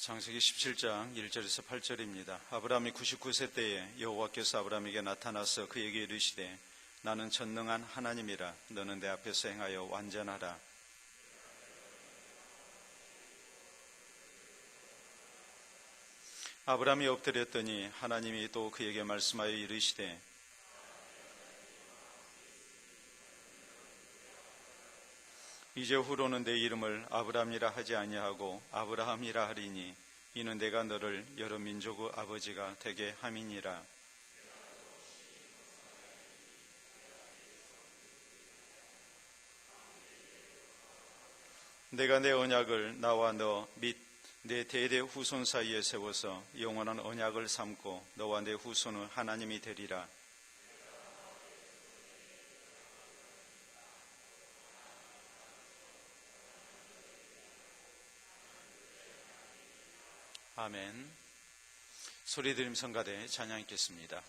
창세기 17장 1절에서 8절입니다. 아브라함이 99세 때에 여호와께서 아브라함에게 나타나서 그에게 이르시되 나는 전능한 하나님이라. 너는 내 앞에서 행하여 완전하라. 아브라함이 엎드렸더니 하나님이 또 그에게 말씀하여 이르시되 이제 후로는 내 이름을 아브라함이라 하지 아니하고 아브라함이라 하리니 이는 내가 너를 여러 민족의 아버지가 되게 함이니라. 내가 내 언약을 나와 너 및 내 대대 후손 사이에 세워서 영원한 언약을 삼고 너와 내 후손은 하나님이 되리라. 아멘. 소리들림 성가대 찬양 읽겠습니다.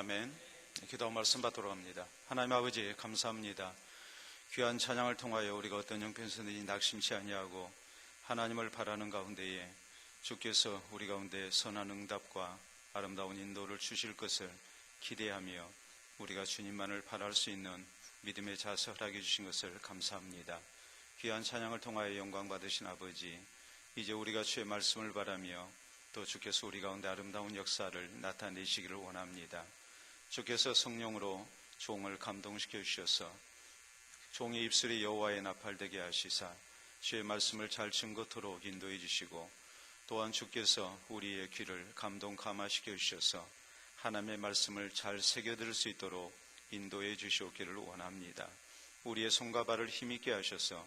아멘. 기도 말씀 받도록 합니다. 하나님 아버지 감사합니다. 귀한 찬양을 통하여 우리가 어떤 형편선이 낙심치 아니하고 하나님을 바라는 가운데에 주께서 우리 가운데 선한 응답과 아름다운 인도를 주실 것을 기대하며 우리가 주님만을 바랄 수 있는 믿음의 자세 허락해 주신 것을 감사합니다. 귀한 찬양을 통하여 영광 받으신 아버지, 이제 우리가 주의 말씀을 바라며 또 주께서 우리 가운데 아름다운 역사를 나타내시기를 원합니다. 주께서 성령으로 종을 감동시켜 주셔서 종의 입술이 여호와의 나팔되게 하시사 주의 말씀을 잘 증거토록 인도해 주시고, 또한 주께서 우리의 귀를 감동감화시켜 주셔서 하나님의 말씀을 잘 새겨들을 수 있도록 인도해 주시옵기를 원합니다. 우리의 손과 발을 힘있게 하셔서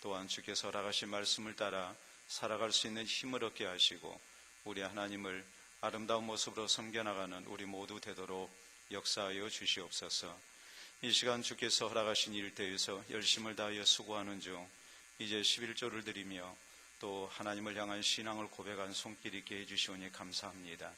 또한 주께서 허락하신 말씀을 따라 살아갈 수 있는 힘을 얻게 하시고, 우리 하나님을 아름다운 모습으로 섬겨나가는 우리 모두 되도록 역사하여 주시옵소서. 이 시간 주께서 허락하신 일대에서 열심을 다하여 수고하는 중 이제 11조를 드리며 또 하나님을 향한 신앙을 고백한 손길 있게 해주시오니 감사합니다.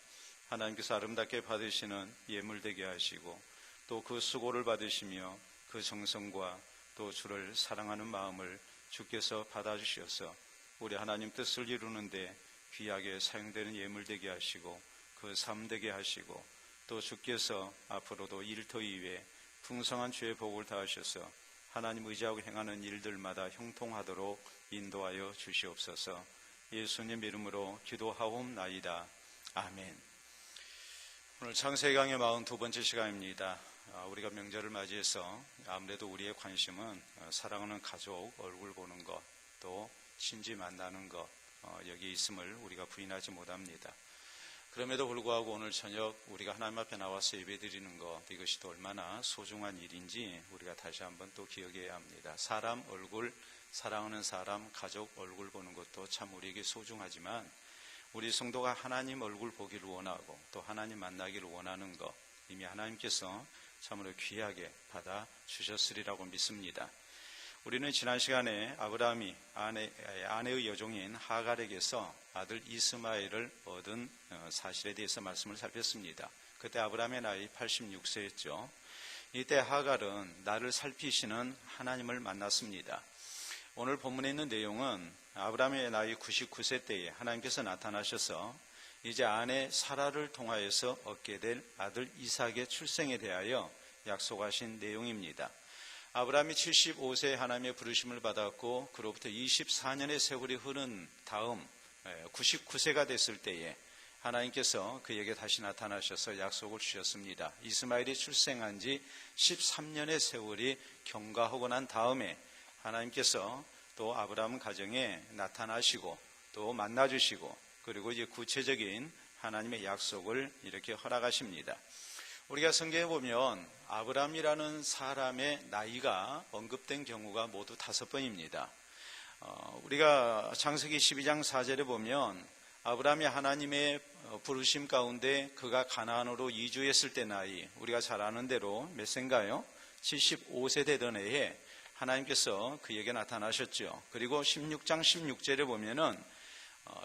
하나님께서 아름답게 받으시는 예물 되게 하시고, 또 그 수고를 받으시며 그 정성과 또 주를 사랑하는 마음을 주께서 받아주셔서 우리 하나님 뜻을 이루는데 귀하게 사용되는 예물 되게 하시고, 그 삶 되게 하시고, 또 주께서 앞으로도 일터 이외에 풍성한 주의 복을 다하셔서 하나님 의지하고 행하는 일들마다 형통하도록 인도하여 주시옵소서. 예수님 이름으로 기도하옵나이다. 아멘. 오늘 창세기 강의 42번째 시간입니다. 우리가 명절을 맞이해서 아무래도 우리의 관심은 사랑하는 가족 얼굴 보는 것, 또 친지 만나는 것, 여기 있음을 우리가 부인하지 못합니다. 그럼에도 불구하고 오늘 저녁 우리가 하나님 앞에 나와서 예배드리는 것, 이것이 또 얼마나 소중한 일인지 우리가 다시 한번 또 기억해야 합니다. 사람 얼굴, 사랑하는 사람, 가족 얼굴 보는 것도 참 우리에게 소중하지만, 우리 성도가 하나님 얼굴 보기를 원하고 또 하나님 만나기를 원하는 것, 이미 하나님께서 참으로 귀하게 받아주셨으리라고 믿습니다. 우리는 지난 시간에 아브라함이 아내의 여종인 하갈에게서 아들 이스마엘을 얻은 사실에 대해서 말씀을 살폈습니다. 그때 아브라함의 나이 86세였죠. 이때 하갈은 나를 살피시는 하나님을 만났습니다. 오늘 본문에 있는 내용은 아브라함의 나이 99세 때에 하나님께서 나타나셔서 이제 아내 사라를 통하여서 얻게 될 아들 이삭의 출생에 대하여 약속하신 내용입니다. 아브라함이 75세에 하나님의 부르심을 받았고, 그로부터 24년의 세월이 흐른 다음 99세가 됐을 때에 하나님께서 그에게 다시 나타나셔서 약속을 주셨습니다. 이스마엘이 출생한 지 13년의 세월이 경과하고 난 다음에 하나님께서 또 아브라함 가정에 나타나시고 또 만나주시고, 그리고 이제 구체적인 하나님의 약속을 이렇게 허락하십니다. 우리가 성경에 보면 아브라함이라는 사람의 나이가 언급된 경우가 모두 5번입니다. 우리가 창세기 12장 4절에 보면 아브라함이 하나님의 부르심 가운데 그가 가나안으로 이주했을 때 나이, 우리가 잘 아는 대로 몇 세인가요? 75세 되던 해에 하나님께서 그에게 나타나셨죠. 그리고 16장 16절에 보면은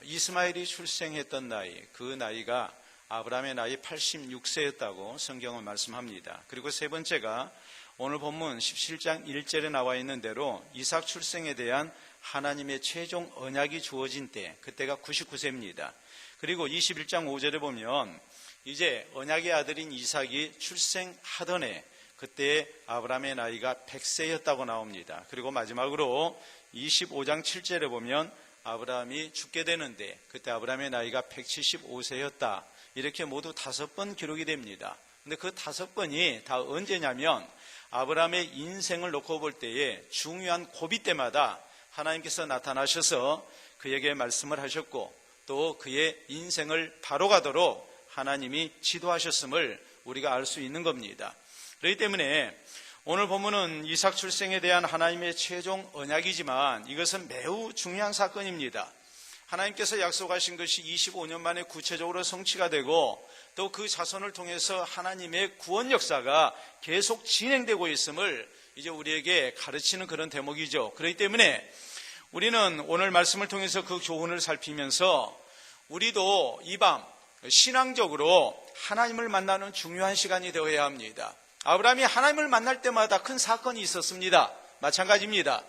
이스마엘이 출생했던 나이, 그 나이가 아브라함의 나이 86세였다고 성경은 말씀합니다. 그리고 세 번째가 오늘 본문 17장 1절에 나와 있는 대로 이삭 출생에 대한 하나님의 최종 언약이 주어진 때, 그때가 99세입니다. 그리고 21장 5절에 보면 이제 언약의 아들인 이삭이 출생하던 해, 그때 아브라함의 나이가 100세였다고 나옵니다. 그리고 마지막으로 25장 7절에 보면 아브라함이 죽게 되는데 그때 아브라함의 나이가 175세였다. 이렇게 모두 5번 기록이 됩니다. 근데 그 5번이 다 언제냐면 아브라함의 인생을 놓고 볼 때에 중요한 고비 때마다 하나님께서 나타나셔서 그에게 말씀을 하셨고, 또 그의 인생을 바로 가도록 하나님이 지도하셨음을 우리가 알 수 있는 겁니다. 그렇기 때문에 오늘 본문은 이삭 출생에 대한 하나님의 최종 언약이지만 이것은 매우 중요한 사건입니다. 하나님께서 약속하신 것이 25년 만에 구체적으로 성취가 되고, 또 그 자손을 통해서 하나님의 구원 역사가 계속 진행되고 있음을 이제 우리에게 가르치는 그런 대목이죠. 그렇기 때문에 우리는 오늘 말씀을 통해서 그 교훈을 살피면서 우리도 이 밤 신앙적으로 하나님을 만나는 중요한 시간이 되어야 합니다. 아브라함이 하나님을 만날 때마다 큰 사건이 있었습니다. 마찬가지입니다.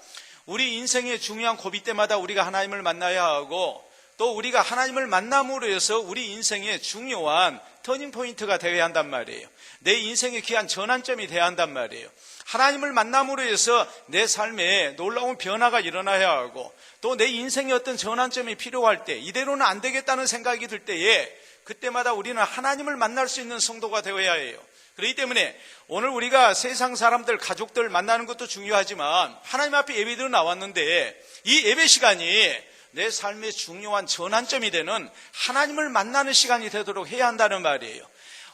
우리 인생의 중요한 고비 때마다 우리가 하나님을 만나야 하고, 또 우리가 하나님을 만남으로 해서 우리 인생의 중요한 터닝포인트가 되어야 한단 말이에요. 내 인생의 귀한 전환점이 되어야 한단 말이에요. 하나님을 만남으로 해서 내 삶에 놀라운 변화가 일어나야 하고, 또 내 인생의 어떤 전환점이 필요할 때, 이대로는 안 되겠다는 생각이 들 때에 그때마다 우리는 하나님을 만날 수 있는 성도가 되어야 해요. 그렇기 때문에 오늘 우리가 세상 사람들, 가족들 만나는 것도 중요하지만 하나님 앞에 예배드려 나왔는데 이 예배 시간이 내 삶의 중요한 전환점이 되는 하나님을 만나는 시간이 되도록 해야 한다는 말이에요.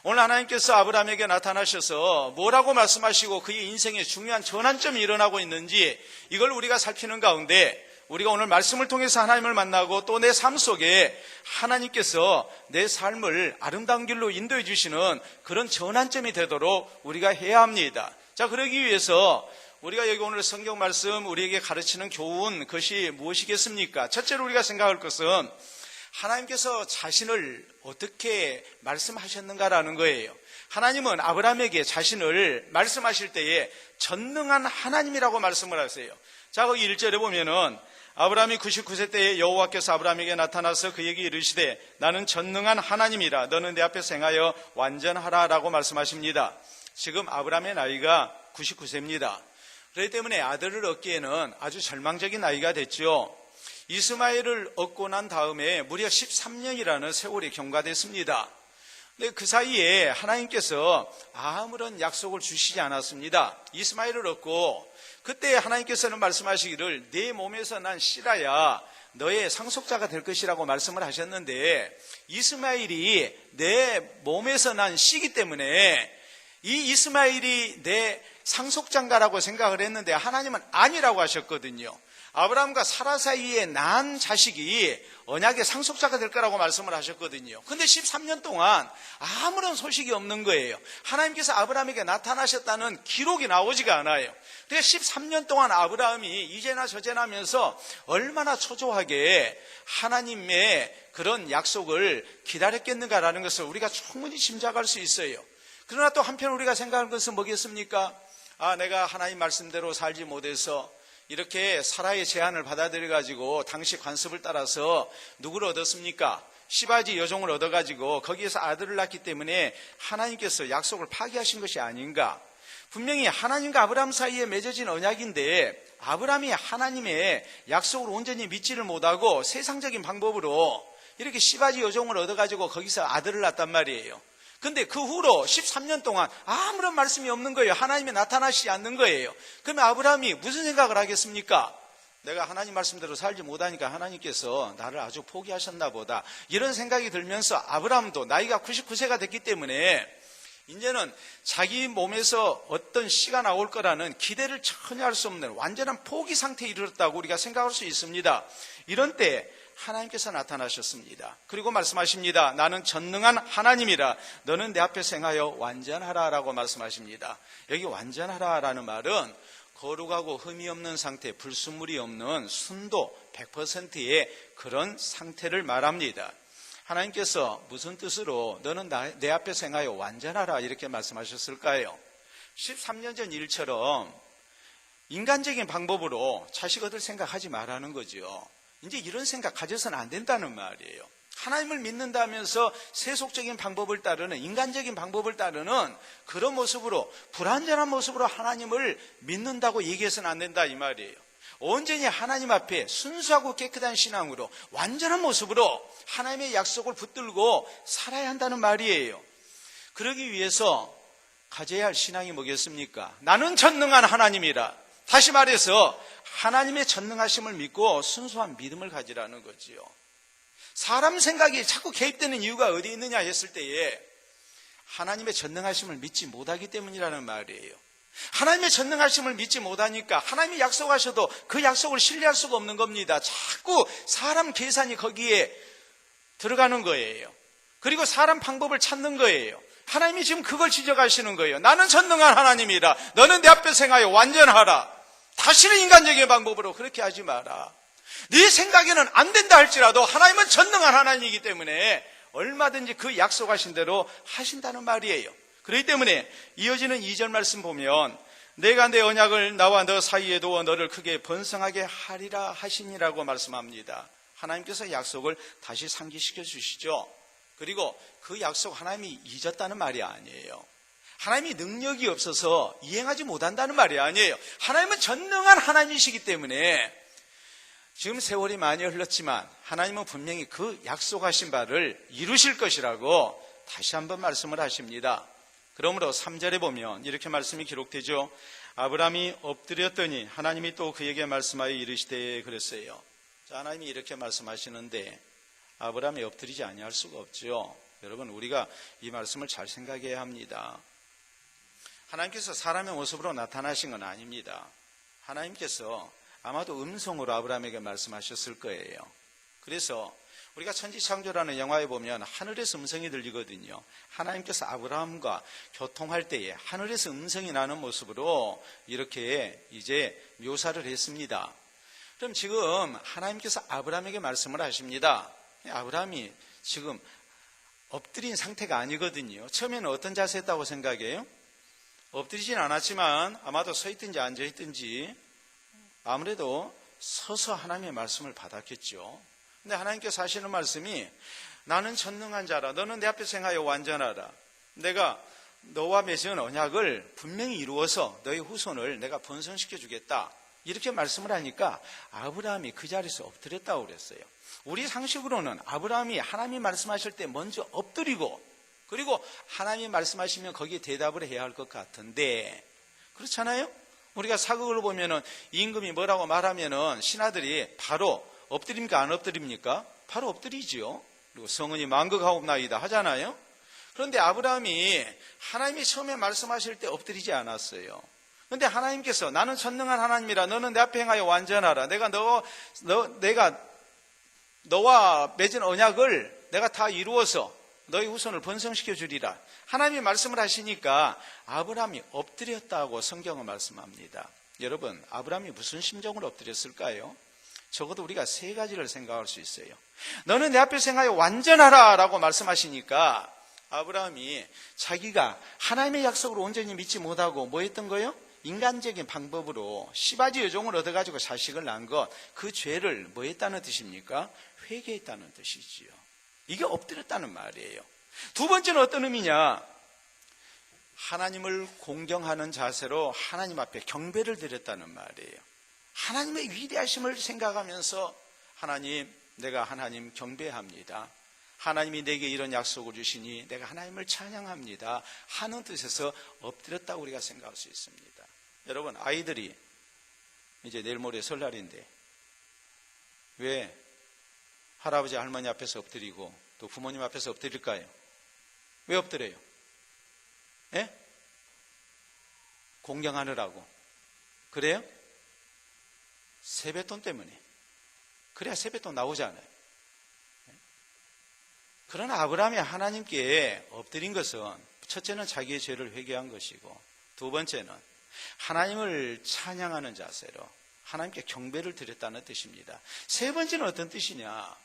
오늘 하나님께서 아브라함에게 나타나셔서 뭐라고 말씀하시고 그의 인생에 중요한 전환점이 일어나고 있는지 이걸 우리가 살피는 가운데 우리가 오늘 말씀을 통해서 하나님을 만나고 또 내 삶 속에 하나님께서 내 삶을 아름다운 길로 인도해 주시는 그런 전환점이 되도록 우리가 해야 합니다. 자, 그러기 위해서 우리가 여기 오늘 성경 말씀 우리에게 가르치는 교훈 그것이 무엇이겠습니까? 첫째로 우리가 생각할 것은 하나님께서 자신을 어떻게 말씀하셨는가라는 거예요. 하나님은 아브라함에게 자신을 말씀하실 때에 전능한 하나님이라고 말씀을 하세요. 자, 거기 1절에 보면은 아브라함이 99세 때에 여호와께서 아브라함에게 나타나서 그에게 이르시되 나는 전능한 하나님이라 너는 내 앞에서 행하여 완전하라 라고 말씀하십니다. 지금 아브라함의 나이가 99세입니다. 그렇기 때문에 아들을 얻기에는 아주 절망적인 나이가 됐죠. 이스마엘을 얻고 난 다음에 무려 13년이라는 세월이 경과됐습니다. 근데 그 사이에 하나님께서 아무런 약속을 주시지 않았습니다. 이스마엘을 얻고 그때 하나님께서는 말씀하시기를 내 몸에서 난 씨라야 너의 상속자가 될 것이라고 말씀을 하셨는데 이스마엘이 내 몸에서 난 씨이기 때문에 이 이스마엘이 내 상속자인가라고 생각을 했는데 하나님은 아니라고 하셨거든요. 아브라함과 사라 사이에 난 자식이 언약의 상속자가 될 거라고 말씀을 하셨거든요. 근데 13년 동안 아무런 소식이 없는 거예요. 하나님께서 아브라함에게 나타나셨다는 기록이 나오지가 않아요. 그래서 13년 동안 아브라함이 이제나 저제나 하면서 얼마나 초조하게 하나님의 그런 약속을 기다렸겠는가라는 것을 우리가 충분히 짐작할 수 있어요. 그러나 또 한편 우리가 생각하는 것은 뭐겠습니까? 내가 하나님 말씀대로 살지 못해서 이렇게 사라의 제안을 받아들여가지고 당시 관습을 따라서 누구를 얻었습니까? 시바지 여종을 얻어가지고 거기에서 아들을 낳기 때문에 하나님께서 약속을 파기하신 것이 아닌가? 분명히 하나님과 아브라함 사이에 맺어진 언약인데 아브라함이 하나님의 약속을 온전히 믿지를 못하고 세상적인 방법으로 이렇게 시바지 여종을 얻어가지고 거기서 아들을 낳았단 말이에요. 근데 그 후로 13년 동안 아무런 말씀이 없는 거예요. 하나님이 나타나시지 않는 거예요. 그러면 아브라함이 무슨 생각을 하겠습니까? 내가 하나님 말씀대로 살지 못하니까 하나님께서 나를 아주 포기하셨나 보다. 이런 생각이 들면서 아브라함도 나이가 99세가 됐기 때문에 이제는 자기 몸에서 어떤 씨가 나올 거라는 기대를 전혀 할 수 없는 완전한 포기 상태에 이르렀다고 우리가 생각할 수 있습니다. 이런 때 하나님께서 나타나셨습니다. 그리고 말씀하십니다. 나는 전능한 하나님이라 너는 내 앞에서 행하여 완전하라 라고 말씀하십니다. 여기 완전하라라는 말은 거룩하고 흠이 없는 상태, 불순물이 없는 순도 100%의 그런 상태를 말합니다. 하나님께서 무슨 뜻으로 너는 내 앞에서 행하여 완전하라 이렇게 말씀하셨을까요? 13년 전 일처럼 인간적인 방법으로 자식 얻을 생각하지 말라는 거죠. 이제 이런 생각 가져서는 안 된다는 말이에요. 하나님을 믿는다면서 세속적인 방법을 따르는 인간적인 방법을 따르는 그런 모습으로 불완전한 모습으로 하나님을 믿는다고 얘기해서는 안 된다 이 말이에요. 온전히 하나님 앞에 순수하고 깨끗한 신앙으로 완전한 모습으로 하나님의 약속을 붙들고 살아야 한다는 말이에요. 그러기 위해서 가져야 할 신앙이 뭐겠습니까? 나는 전능한 하나님이라. 다시 말해서 하나님의 전능하심을 믿고 순수한 믿음을 가지라는 거지요. 사람 생각이 자꾸 개입되는 이유가 어디 있느냐 했을 때에 하나님의 전능하심을 믿지 못하기 때문이라는 말이에요. 하나님의 전능하심을 믿지 못하니까 하나님이 약속하셔도 그 약속을 신뢰할 수가 없는 겁니다. 자꾸 사람 계산이 거기에 들어가는 거예요. 그리고 사람 방법을 찾는 거예요. 하나님이 지금 그걸 지적하시는 거예요. 나는 전능한 하나님이라 너는 내 앞에서 행하여 완전하라. 다시는 인간적인 방법으로 그렇게 하지 마라. 네 생각에는 안 된다 할지라도 하나님은 전능한 하나님이기 때문에 얼마든지 그 약속하신 대로 하신다는 말이에요. 그렇기 때문에 이어지는 2절 말씀 보면 내가 내 언약을 나와 너 사이에 두어 너를 크게 번성하게 하리라 하시니라고 말씀합니다. 하나님께서 약속을 다시 상기시켜 주시죠. 그리고 그 약속 하나님이 잊었다는 말이 아니에요. 하나님이 능력이 없어서 이행하지 못한다는 말이 아니에요. 하나님은 전능한 하나님이시기 때문에 지금 세월이 많이 흘렀지만 하나님은 분명히 그 약속하신 바를 이루실 것이라고 다시 한번 말씀을 하십니다. 그러므로 3절에 보면 이렇게 말씀이 기록되죠. 아브라함이 엎드렸더니 하나님이 또 그에게 말씀하여 이르시되 그랬어요. 자, 하나님이 이렇게 말씀하시는데 아브라함이 엎드리지 아니할 수가 없죠. 여러분, 우리가 이 말씀을 잘 생각해야 합니다. 하나님께서 사람의 모습으로 나타나신 건 아닙니다. 하나님께서 아마도 음성으로 아브라함에게 말씀하셨을 거예요. 그래서 우리가 천지창조라는 영화에 보면 하늘에서 음성이 들리거든요. 하나님께서 아브라함과 교통할 때에 하늘에서 음성이 나는 모습으로 이렇게 이제 묘사를 했습니다. 그럼 지금 하나님께서 아브라함에게 말씀을 하십니다. 아브라함이 지금 엎드린 상태가 아니거든요. 처음에는 어떤 자세였다고 생각해요? 엎드리진 않았지만 아마도 서 있든지 앉아 있든지 아무래도 서서 하나님의 말씀을 받았겠죠. 근데 하나님께서 하시는 말씀이 나는 전능한 자라. 너는 내 앞에서 행하여 완전하라. 내가 너와 맺은 언약을 분명히 이루어서 너의 후손을 내가 번성시켜 주겠다. 이렇게 말씀을 하니까 아브라함이 그 자리에서 엎드렸다고 그랬어요. 우리 상식으로는 아브라함이 하나님이 말씀하실 때 먼저 엎드리고 그리고 하나님이 말씀하시면 거기에 대답을 해야 할 것 같은데 그렇잖아요? 우리가 사극을 보면은 임금이 뭐라고 말하면은 신하들이 바로 엎드립니까? 안 엎드립니까? 바로 엎드리지요. 그리고 성은이 만극하옵나이다 하잖아요. 그런데 아브라함이 하나님이 처음에 말씀하실 때 엎드리지 않았어요. 그런데 하나님께서 나는 전능한 하나님이라 너는 내 앞에 행하여 완전하라. 내가 너와 맺은 언약을 내가 다 이루어서 너희 후손을 번성시켜 주리라. 하나님이 말씀을 하시니까 아브라함이 엎드렸다고 성경은 말씀합니다. 여러분, 아브라함이 무슨 심정으로 엎드렸을까요? 적어도 우리가 세 가지를 생각할 수 있어요. 너는 내 앞에서 행하여 완전하라 라고 말씀하시니까 아브라함이 자기가 하나님의 약속을 온전히 믿지 못하고 뭐 했던 거예요? 인간적인 방법으로 시바지 여종을 얻어가지고 자식을 낳은 것, 그 죄를 뭐 했다는 뜻입니까? 회개했다는 뜻이지요. 이게 엎드렸다는 말이에요. 두 번째는 어떤 의미냐? 하나님을 공경하는 자세로 하나님 앞에 경배를 드렸다는 말이에요. 하나님의 위대하심을 생각하면서 하나님, 내가 하나님 경배합니다. 하나님이 내게 이런 약속을 주시니 내가 하나님을 찬양합니다 하는 뜻에서 엎드렸다고 우리가 생각할 수 있습니다. 여러분, 아이들이 이제 내일 모레 설날인데 왜 할아버지 할머니 앞에서 엎드리고 또 부모님 앞에서 엎드릴까요? 왜 엎드려요? 예? 공경하느라고. 그래요? 세뱃돈 때문에. 그래야 세뱃돈 나오잖아요. 그러나 아브라함이 하나님께 엎드린 것은 첫째는 자기의 죄를 회개한 것이고 두 번째는 하나님을 찬양하는 자세로 하나님께 경배를 드렸다는 뜻입니다. 세 번째는 어떤 뜻이냐?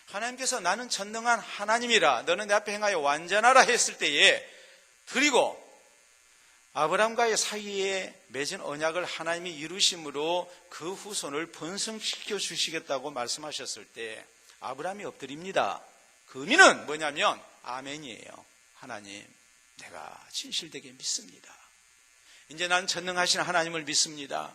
하나님께서 나는 전능한 하나님이라 너는 내 앞에 행하여 완전하라 했을 때에 그리고 아브라함과의 사이에 맺은 언약을 하나님이 이루심으로 그 후손을 번성시켜 주시겠다고 말씀하셨을 때 아브라함이 엎드립니다. 그 의미는 뭐냐면 아멘이에요. 하나님, 내가 진실되게 믿습니다. 이제 난 전능하신 하나님을 믿습니다.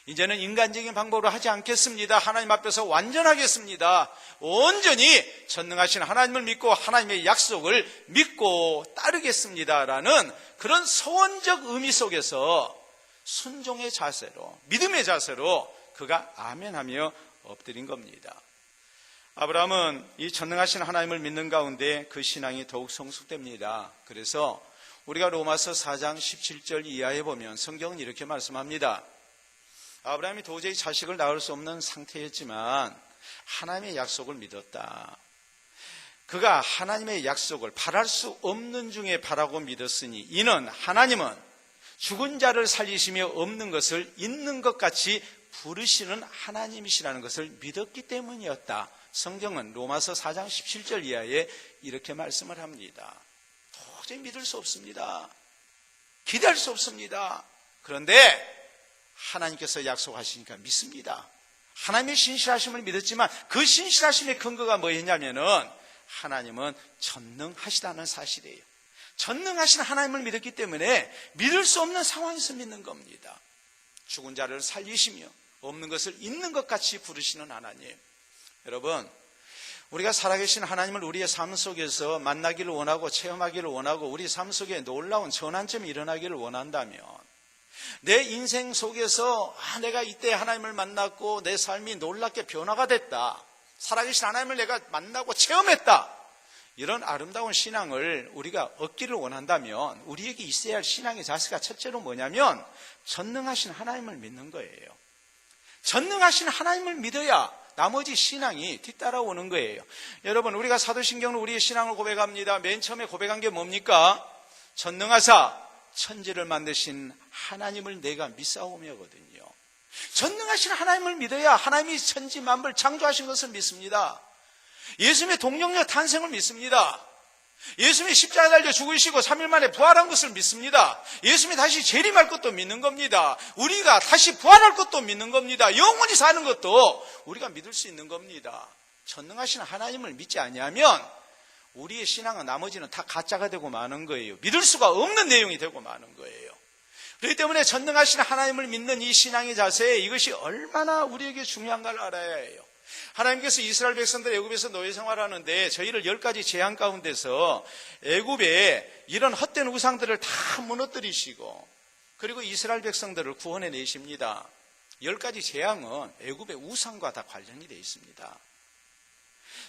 이제는 인간적인 방법으로 하지 않겠습니다. 하나님 앞에서 완전하겠습니다. 온전히 전능하신 하나님을 믿고 하나님의 약속을 믿고 따르겠습니다라는 그런 서원적 의미 속에서 순종의 자세로, 믿음의 자세로 그가 아멘하며 엎드린 겁니다. 아브라함은 이 전능하신 하나님을 믿는 가운데 그 신앙이 더욱 성숙됩니다. 그래서 우리가 로마서 4장 17절 이하에 보면 성경은 이렇게 말씀합니다. 아브라함이 도저히 자식을 낳을 수 없는 상태였지만 하나님의 약속을 믿었다. 그가 하나님의 약속을 바랄 수 없는 중에 바라고 믿었으니 이는 하나님은 죽은 자를 살리시며 없는 것을 있는 것 같이 부르시는 하나님이시라는 것을 믿었기 때문이었다. 성경은 로마서 4장 17절 이하에 이렇게 말씀을 합니다. 도저히 믿을 수 없습니다. 기대할 수 없습니다. 그런데 하나님께서 약속하시니까 믿습니다. 하나님의 신실하심을 믿었지만 그 신실하심의 근거가 뭐였냐면은 하나님은 전능하시다는 사실이에요. 전능하신 하나님을 믿었기 때문에 믿을 수 없는 상황에서 믿는 겁니다. 죽은 자를 살리시며 없는 것을 있는 것 같이 부르시는 하나님. 여러분, 우리가 살아계신 하나님을 우리의 삶 속에서 만나기를 원하고 체험하기를 원하고 우리 삶 속에 놀라운 전환점이 일어나기를 원한다면 내 인생 속에서 내가 이때 하나님을 만났고 내 삶이 놀랍게 변화가 됐다. 살아계신 하나님을 내가 만나고 체험했다. 이런 아름다운 신앙을 우리가 얻기를 원한다면 우리에게 있어야 할 신앙의 자세가 첫째로 뭐냐면 전능하신 하나님을 믿는 거예요. 전능하신 하나님을 믿어야 나머지 신앙이 뒤따라오는 거예요. 여러분, 우리가 사도신경으로 우리의 신앙을 고백합니다. 맨 처음에 고백한 게 뭡니까? 전능하사 천지를 만드신 하나님을 내가 믿사오며거든요. 전능하신 하나님을 믿어야 하나님이 천지 만물 창조하신 것을 믿습니다. 예수님의 동력녀 탄생을 믿습니다. 예수님이 십자가에 달려 죽으시고 3일 만에 부활한 것을 믿습니다. 예수님이 다시 재림할 것도 믿는 겁니다. 우리가 다시 부활할 것도 믿는 겁니다. 영원히 사는 것도 우리가 믿을 수 있는 겁니다. 전능하신 하나님을 믿지 아니하면 우리의 신앙은 나머지는 다 가짜가 되고 마는 거예요. 믿을 수가 없는 내용이 되고 마는 거예요. 그렇기 때문에 전능하신 하나님을 믿는 이 신앙의 자세, 이것이 얼마나 우리에게 중요한가를 알아야 해요. 하나님께서 이스라엘 백성들 애굽에서 노예 생활하는데 저희를 10가지 재앙 가운데서 애굽에 이런 헛된 우상들을 다 무너뜨리시고 그리고 이스라엘 백성들을 구원해 내십니다. 10가지 재앙은 애굽의 우상과 다 관련이 되어 있습니다.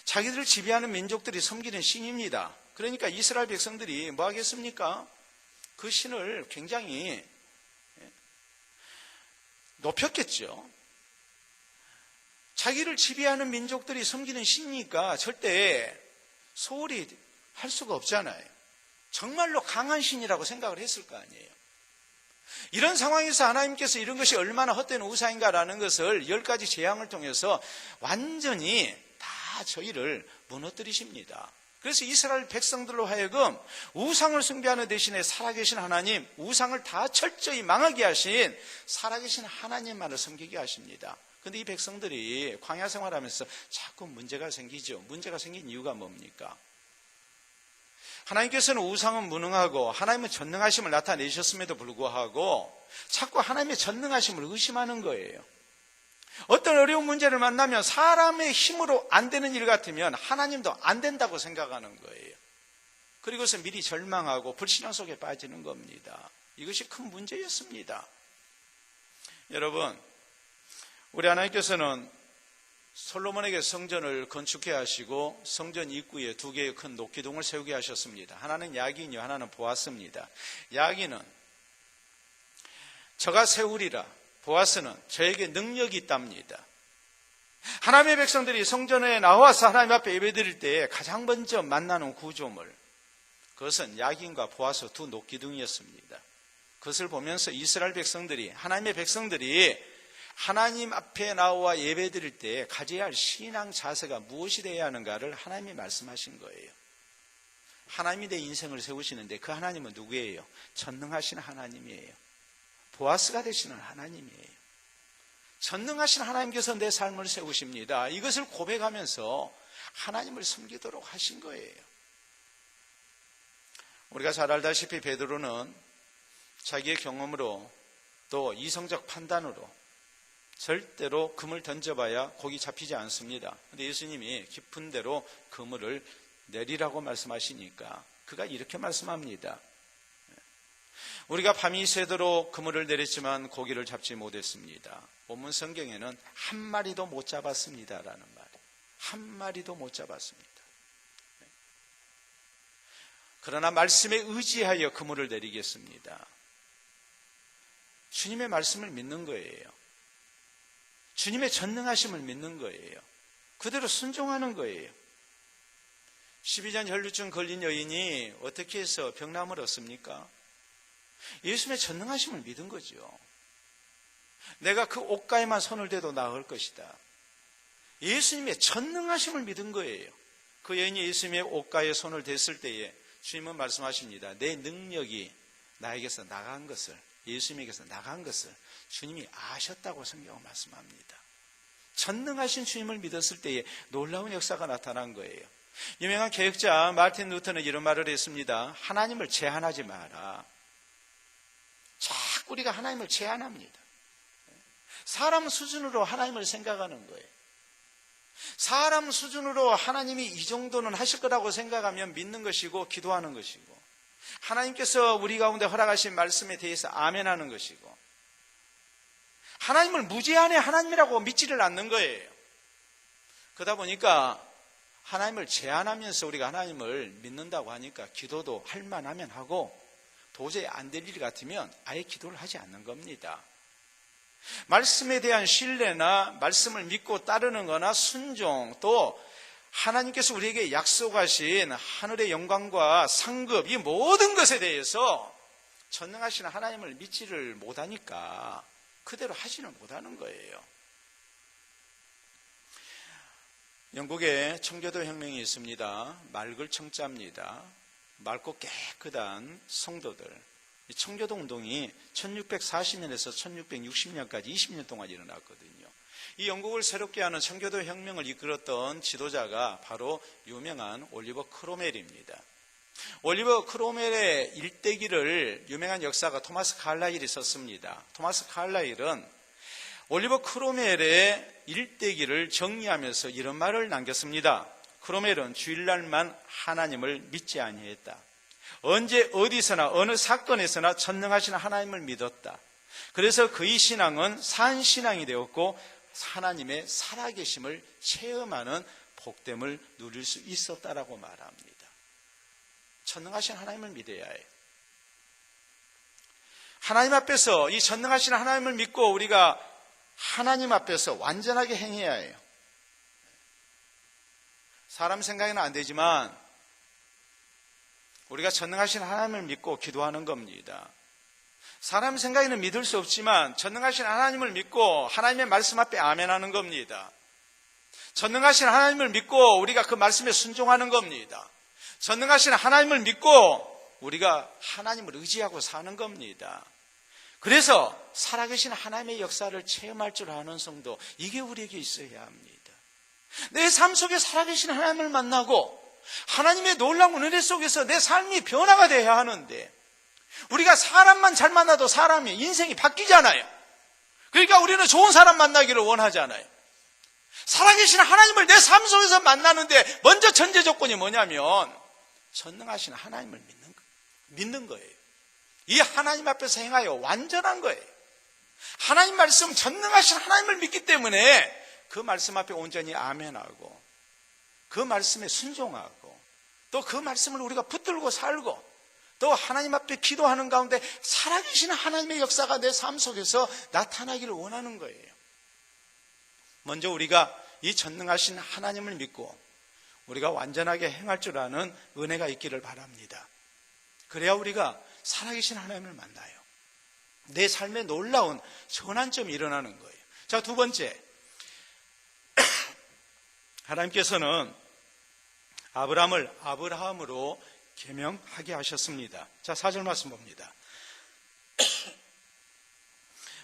자기들을 지배하는 민족들이 섬기는 신입니다. 그러니까 이스라엘 백성들이 뭐 하겠습니까? 그 신을 굉장히 높였겠죠. 자기를 지배하는 민족들이 섬기는 신이니까 절대 소홀히 할 수가 없잖아요. 정말로 강한 신이라고 생각을 했을 거 아니에요. 이런 상황에서 하나님께서 이런 것이 얼마나 헛된 우상인가라는 것을 10가지 재앙을 통해서 완전히 다 저희를 무너뜨리십니다. 그래서 이스라엘 백성들로 하여금 우상을 숭배하는 대신에 살아계신 하나님, 우상을 다 철저히 망하게 하신 살아계신 하나님만을 섬기게 하십니다. 그런데 이 백성들이 광야 생활하면서 자꾸 문제가 생기죠. 문제가 생긴 이유가 뭡니까? 하나님께서는 우상은 무능하고 하나님은 전능하심을 나타내셨음에도 불구하고 자꾸 하나님의 전능하심을 의심하는 거예요. 어떤 어려운 문제를 만나면 사람의 힘으로 안 되는 일 같으면 하나님도 안 된다고 생각하는 거예요. 그리고서 미리 절망하고 불신앙 속에 빠지는 겁니다. 이것이 큰 문제였습니다. 여러분, 우리 하나님께서는 솔로몬에게 성전을 건축해 하시고 성전 입구에 2개의 큰 녹기둥을 세우게 하셨습니다. 하나는 야긴이요, 하나는 보아스입니다. 야긴은 저가 세우리라, 보아스는 저에게 능력이 있답니다. 하나님의 백성들이 성전에 나와서 하나님 앞에 예배드릴 때 가장 먼저 만나는 구조물, 그것은 야긴과 보아스 2 녹기둥이었습니다. 그것을 보면서 이스라엘 백성들이, 하나님의 백성들이 하나님 앞에 나와 예배드릴 때 가져야 할 신앙 자세가 무엇이 되어야 하는가를 하나님이 말씀하신 거예요. 하나님이 내 인생을 세우시는데 그 하나님은 누구예요? 전능하신 하나님이에요. 보아스가 되시는 하나님이에요. 전능하신 하나님께서 내 삶을 세우십니다. 이것을 고백하면서 하나님을 섬기도록 하신 거예요. 우리가 잘 알다시피 베드로는 자기의 경험으로 또 이성적 판단으로 절대로 그물 던져봐야 고기 잡히지 않습니다. 그런데 예수님이 깊은 데로 그물을 내리라고 말씀하시니까 그가 이렇게 말씀합니다. 우리가 밤이 새도록 그물을 내렸지만 고기를 잡지 못했습니다. 본문 성경에는 한 마리도 못 잡았습니다라는 말. 한 마리도 못 잡았습니다. 그러나 말씀에 의지하여 그물을 내리겠습니다. 주님의 말씀을 믿는 거예요. 주님의 전능하심을 믿는 거예요. 그대로 순종하는 거예요. 12전 혈루증 걸린 여인이 어떻게 해서 병남을 얻습니까? 예수님의 전능하심을 믿은 거죠. 내가 그 옷가에만 손을 대도 나을 것이다. 예수님의 전능하심을 믿은 거예요. 그 여인이 예수님의 옷가에 손을 댔을 때에 주님은 말씀하십니다. 내 능력이 나에게서 나간 것을, 예수님에게서 나간 것을 주님이 아셨다고 성경은 말씀합니다. 전능하신 주님을 믿었을 때에 놀라운 역사가 나타난 거예요. 유명한 개혁자 마틴 루터는 이런 말을 했습니다. 하나님을 제한하지 마라. 자꾸 우리가 하나님을 제한합니다. 사람 수준으로 하나님을 생각하는 거예요. 사람 수준으로 하나님이 이 정도는 하실 거라고 생각하면 믿는 것이고 기도하는 것이고, 하나님께서 우리 가운데 허락하신 말씀에 대해서 아멘하는 것이고, 하나님을 무제한의 하나님이라고 믿지를 않는 거예요. 그러다 보니까 하나님을 제한하면서 우리가 하나님을 믿는다고 하니까 기도도 할 만하면 하고, 도저히 안 될 일 같으면 아예 기도를 하지 않는 겁니다. 말씀에 대한 신뢰나 말씀을 믿고 따르는 거나 순종, 또 하나님께서 우리에게 약속하신 하늘의 영광과 상급, 이 모든 것에 대해서 전능하신 하나님을 믿지를 못하니까 그대로 하지는 못하는 거예요. 영국에 청교도 혁명이 있습니다. 맑을 청자입니다. 맑고 깨끗한 성도들. 이 청교도 운동이 1640년에서 1660년까지 20년 동안 일어났거든요. 이 영국을 새롭게 하는 청교도 혁명을 이끌었던 지도자가 바로 유명한 올리버 크로멜입니다. 올리버 크로멜의 일대기를 유명한 역사가 토마스 칼라일이 썼습니다. 토마스 칼라일은 올리버 크로멜의 일대기를 정리하면서 이런 말을 남겼습니다. 크로멜은 주일날만 하나님을 믿지 아니했다. 언제 어디서나 어느 사건에서나 전능하신 하나님을 믿었다. 그래서 그의 신앙은 산신앙이 되었고 하나님의 살아계심을 체험하는 복됨을 누릴 수 있었다라고 말합니다. 전능하신 하나님을 믿어야 해요. 하나님 앞에서 이 전능하신 하나님을 믿고 우리가 하나님 앞에서 완전하게 행해야 해요. 사람 생각에는 안 되지만 우리가 전능하신 하나님을 믿고 기도하는 겁니다. 사람 생각에는 믿을 수 없지만 전능하신 하나님을 믿고 하나님의 말씀 앞에 아멘하는 겁니다. 전능하신 하나님을 믿고 우리가 그 말씀에 순종하는 겁니다. 전능하신 하나님을 믿고 우리가 하나님을 의지하고 사는 겁니다. 그래서 살아계신 하나님의 역사를 체험할 줄 아는 성도, 이게 우리에게 있어야 합니다. 내 삶 속에 살아계신 하나님을 만나고 하나님의 놀라운 은혜 속에서 내 삶이 변화가 돼야 하는데, 우리가 사람만 잘 만나도 사람이 인생이 바뀌잖아요. 그러니까 우리는 좋은 사람 만나기를 원하잖아요. 살아계신 하나님을 내 삶 속에서 만나는데 먼저 전제 조건이 뭐냐면 전능하신 하나님을 믿는 거예요. 이 하나님 앞에서 행하여 완전한 거예요. 하나님 말씀, 전능하신 하나님을 믿기 때문에 그 말씀 앞에 온전히 아멘하고 그 말씀에 순종하고 또 그 말씀을 우리가 붙들고 살고 또 하나님 앞에 기도하는 가운데 살아계신 하나님의 역사가 내 삶 속에서 나타나기를 원하는 거예요. 먼저 우리가 이 전능하신 하나님을 믿고 우리가 완전하게 행할 줄 아는 은혜가 있기를 바랍니다. 그래야 우리가 살아계신 하나님을 만나요. 내 삶에 놀라운 전환점이 일어나는 거예요. 자, 두 번째, 하나님께서는 아브라함을 아브라함으로 계명하게 하셨습니다. 자, 4절 말씀 봅니다.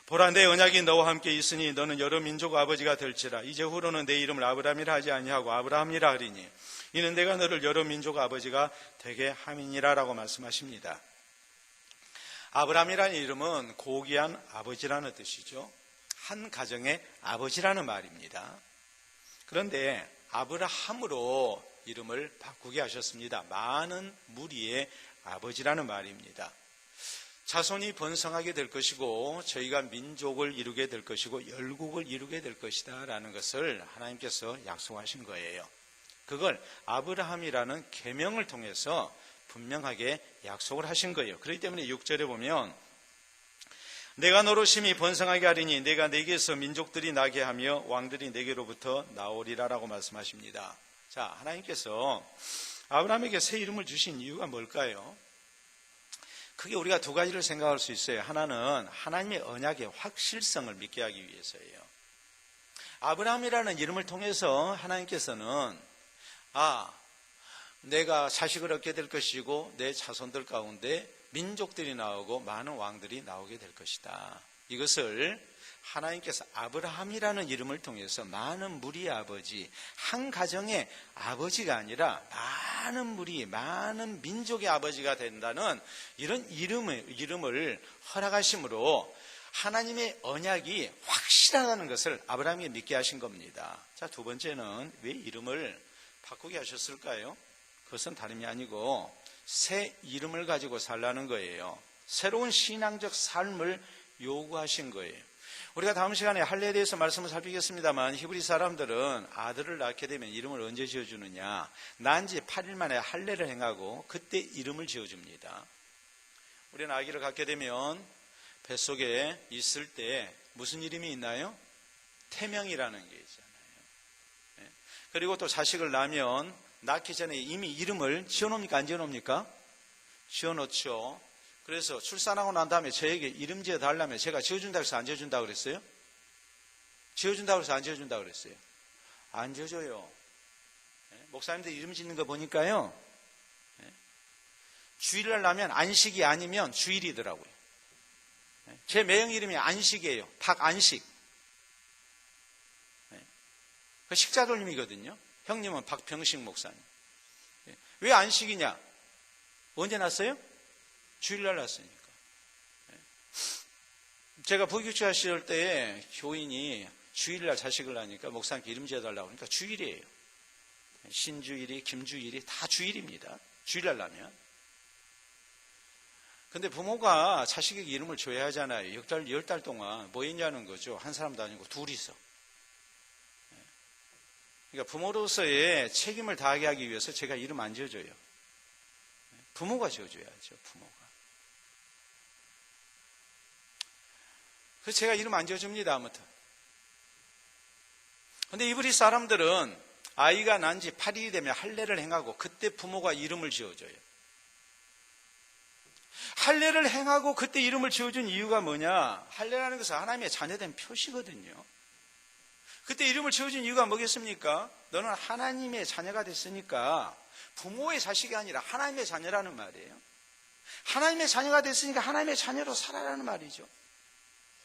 보라, 내 언약이 너와 함께 있으니 너는 여러 민족 아버지가 될지라. 이제 후로는 내 이름을 아브라함이라 하지 아니하고 아브라함이라 하리니 이는 내가 너를 여러 민족 아버지가 되게 함이니라라고 말씀하십니다. 아브라함이라는 이름은 고귀한 아버지라는 뜻이죠. 한 가정의 아버지라는 말입니다. 그런데 아브라함으로 이름을 바꾸게 하셨습니다. 많은 무리의 아버지라는 말입니다. 자손이 번성하게 될 것이고 저희가 민족을 이루게 될 것이고 열국을 이루게 될 것이다 라는 것을 하나님께서 약속하신 거예요. 그걸 아브라함이라는 계명을 통해서 분명하게 약속을 하신 거예요. 그렇기 때문에 6절에 보면 내가 너로 심히 번성하게 하리니 내가 네게서 민족들이 나게 하며 왕들이 네게로부터 나오리라라고 말씀하십니다. 자, 하나님께서 아브라함에게 새 이름을 주신 이유가 뭘까요? 크게 우리가 두 가지를 생각할 수 있어요. 하나는 하나님의 언약의 확실성을 믿게 하기 위해서예요. 아브라함이라는 이름을 통해서 하나님께서는 내가 자식을 얻게 될 것이고 내 자손들 가운데 민족들이 나오고 많은 왕들이 나오게 될 것이다. 이것을 하나님께서 아브라함이라는 이름을 통해서 많은 무리의 아버지, 한 가정의 아버지가 아니라 많은 무리, 많은 민족의 아버지가 된다는 이런 이름을 허락하심으로 하나님의 언약이 확실하다는 것을 아브라함에게 믿게 하신 겁니다. 자, 두 번째는 왜 이름을 바꾸게 하셨을까요? 그것은 다름이 아니고 새 이름을 가지고 살라는 거예요. 새로운 신앙적 삶을 요구하신 거예요. 우리가 다음 시간에 할례에 대해서 말씀을 살피겠습니다만 히브리 사람들은 아들을 낳게 되면 이름을 언제 지어주느냐, 낳은 지 8일 만에 할례를 행하고 그때 이름을 지어줍니다. 우리는 아기를 갖게 되면 뱃속에 있을 때 무슨 이름이 있나요? 태명이라는 게 있잖아요. 그리고 또 자식을 낳으면 낳기 전에 이미 이름을 지어놓습니까? 안 지어놓습니까? 지어놓죠. 그래서 출산하고 난 다음에 저에게 이름 지어달라면 제가 지어준다고 해서 안 지어준다고 그랬어요? 지어준다고 해서 안 지어준다고 그랬어요? 안 지어줘요. 목사님들 이름 짓는 거 보니까요, 주일날 나면 안식이 아니면 주일이더라고요. 제 매형 이름이 안식이에요. 박안식. 그 식자돌림이거든요. 형님은 박병식 목사님. 왜 안식이냐? 언제 났어요? 주일날 났으니까. 제가 부교육자 시절 때 교인이 주일날 자식을 낳으니까 목사님께 이름 지어달라고 하니까 주일이에요. 신주일이, 김주일이 다 주일입니다. 주일날 나면. 근데 부모가 자식에게 이름을 줘야 하잖아요. 10달 동안 뭐 했냐는 거죠. 한 사람도 아니고 둘이서. 그러니까 부모로서의 책임을 다하게 하기 위해서 제가 이름 안 지어줘요. 부모가 지어줘야죠. 부모가. 그래서 제가 이름 안 지어줍니다. 아무튼. 근데 이브리 사람들은 아이가 난 지 8일이 되면 할례를 행하고 그때 부모가 이름을 지어줘요. 할례를 행하고 그때 이름을 지어준 이유가 뭐냐? 할례라는 것은 하나님의 자녀된 표시거든요. 그때 이름을 지어준 이유가 뭐겠습니까? 너는 하나님의 자녀가 됐으니까 부모의 자식이 아니라 하나님의 자녀라는 말이에요. 하나님의 자녀가 됐으니까 하나님의 자녀로 살아라는 말이죠.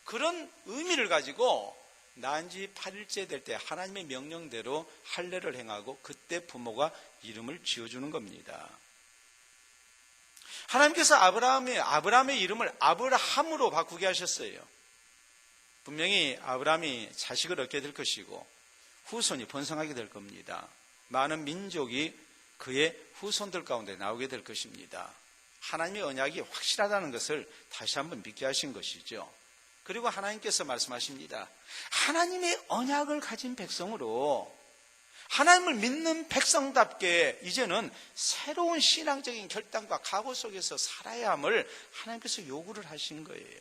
그런 의미를 가지고 낳은 지 8일째 될 때 하나님의 명령대로 할례를 행하고 그때 부모가 이름을 지어주는 겁니다. 하나님께서 아브라함의 이름을 아브라함으로 바꾸게 하셨어요. 분명히 아브라함이 자식을 얻게 될 것이고 후손이 번성하게 될 겁니다. 많은 민족이 그의 후손들 가운데 나오게 될 것입니다. 하나님의 언약이 확실하다는 것을 다시 한번 믿게 하신 것이죠. 그리고 하나님께서 말씀하십니다. 하나님의 언약을 가진 백성으로 하나님을 믿는 백성답게 이제는 새로운 신앙적인 결단과 각오 속에서 살아야 함을 하나님께서 요구를 하신 거예요.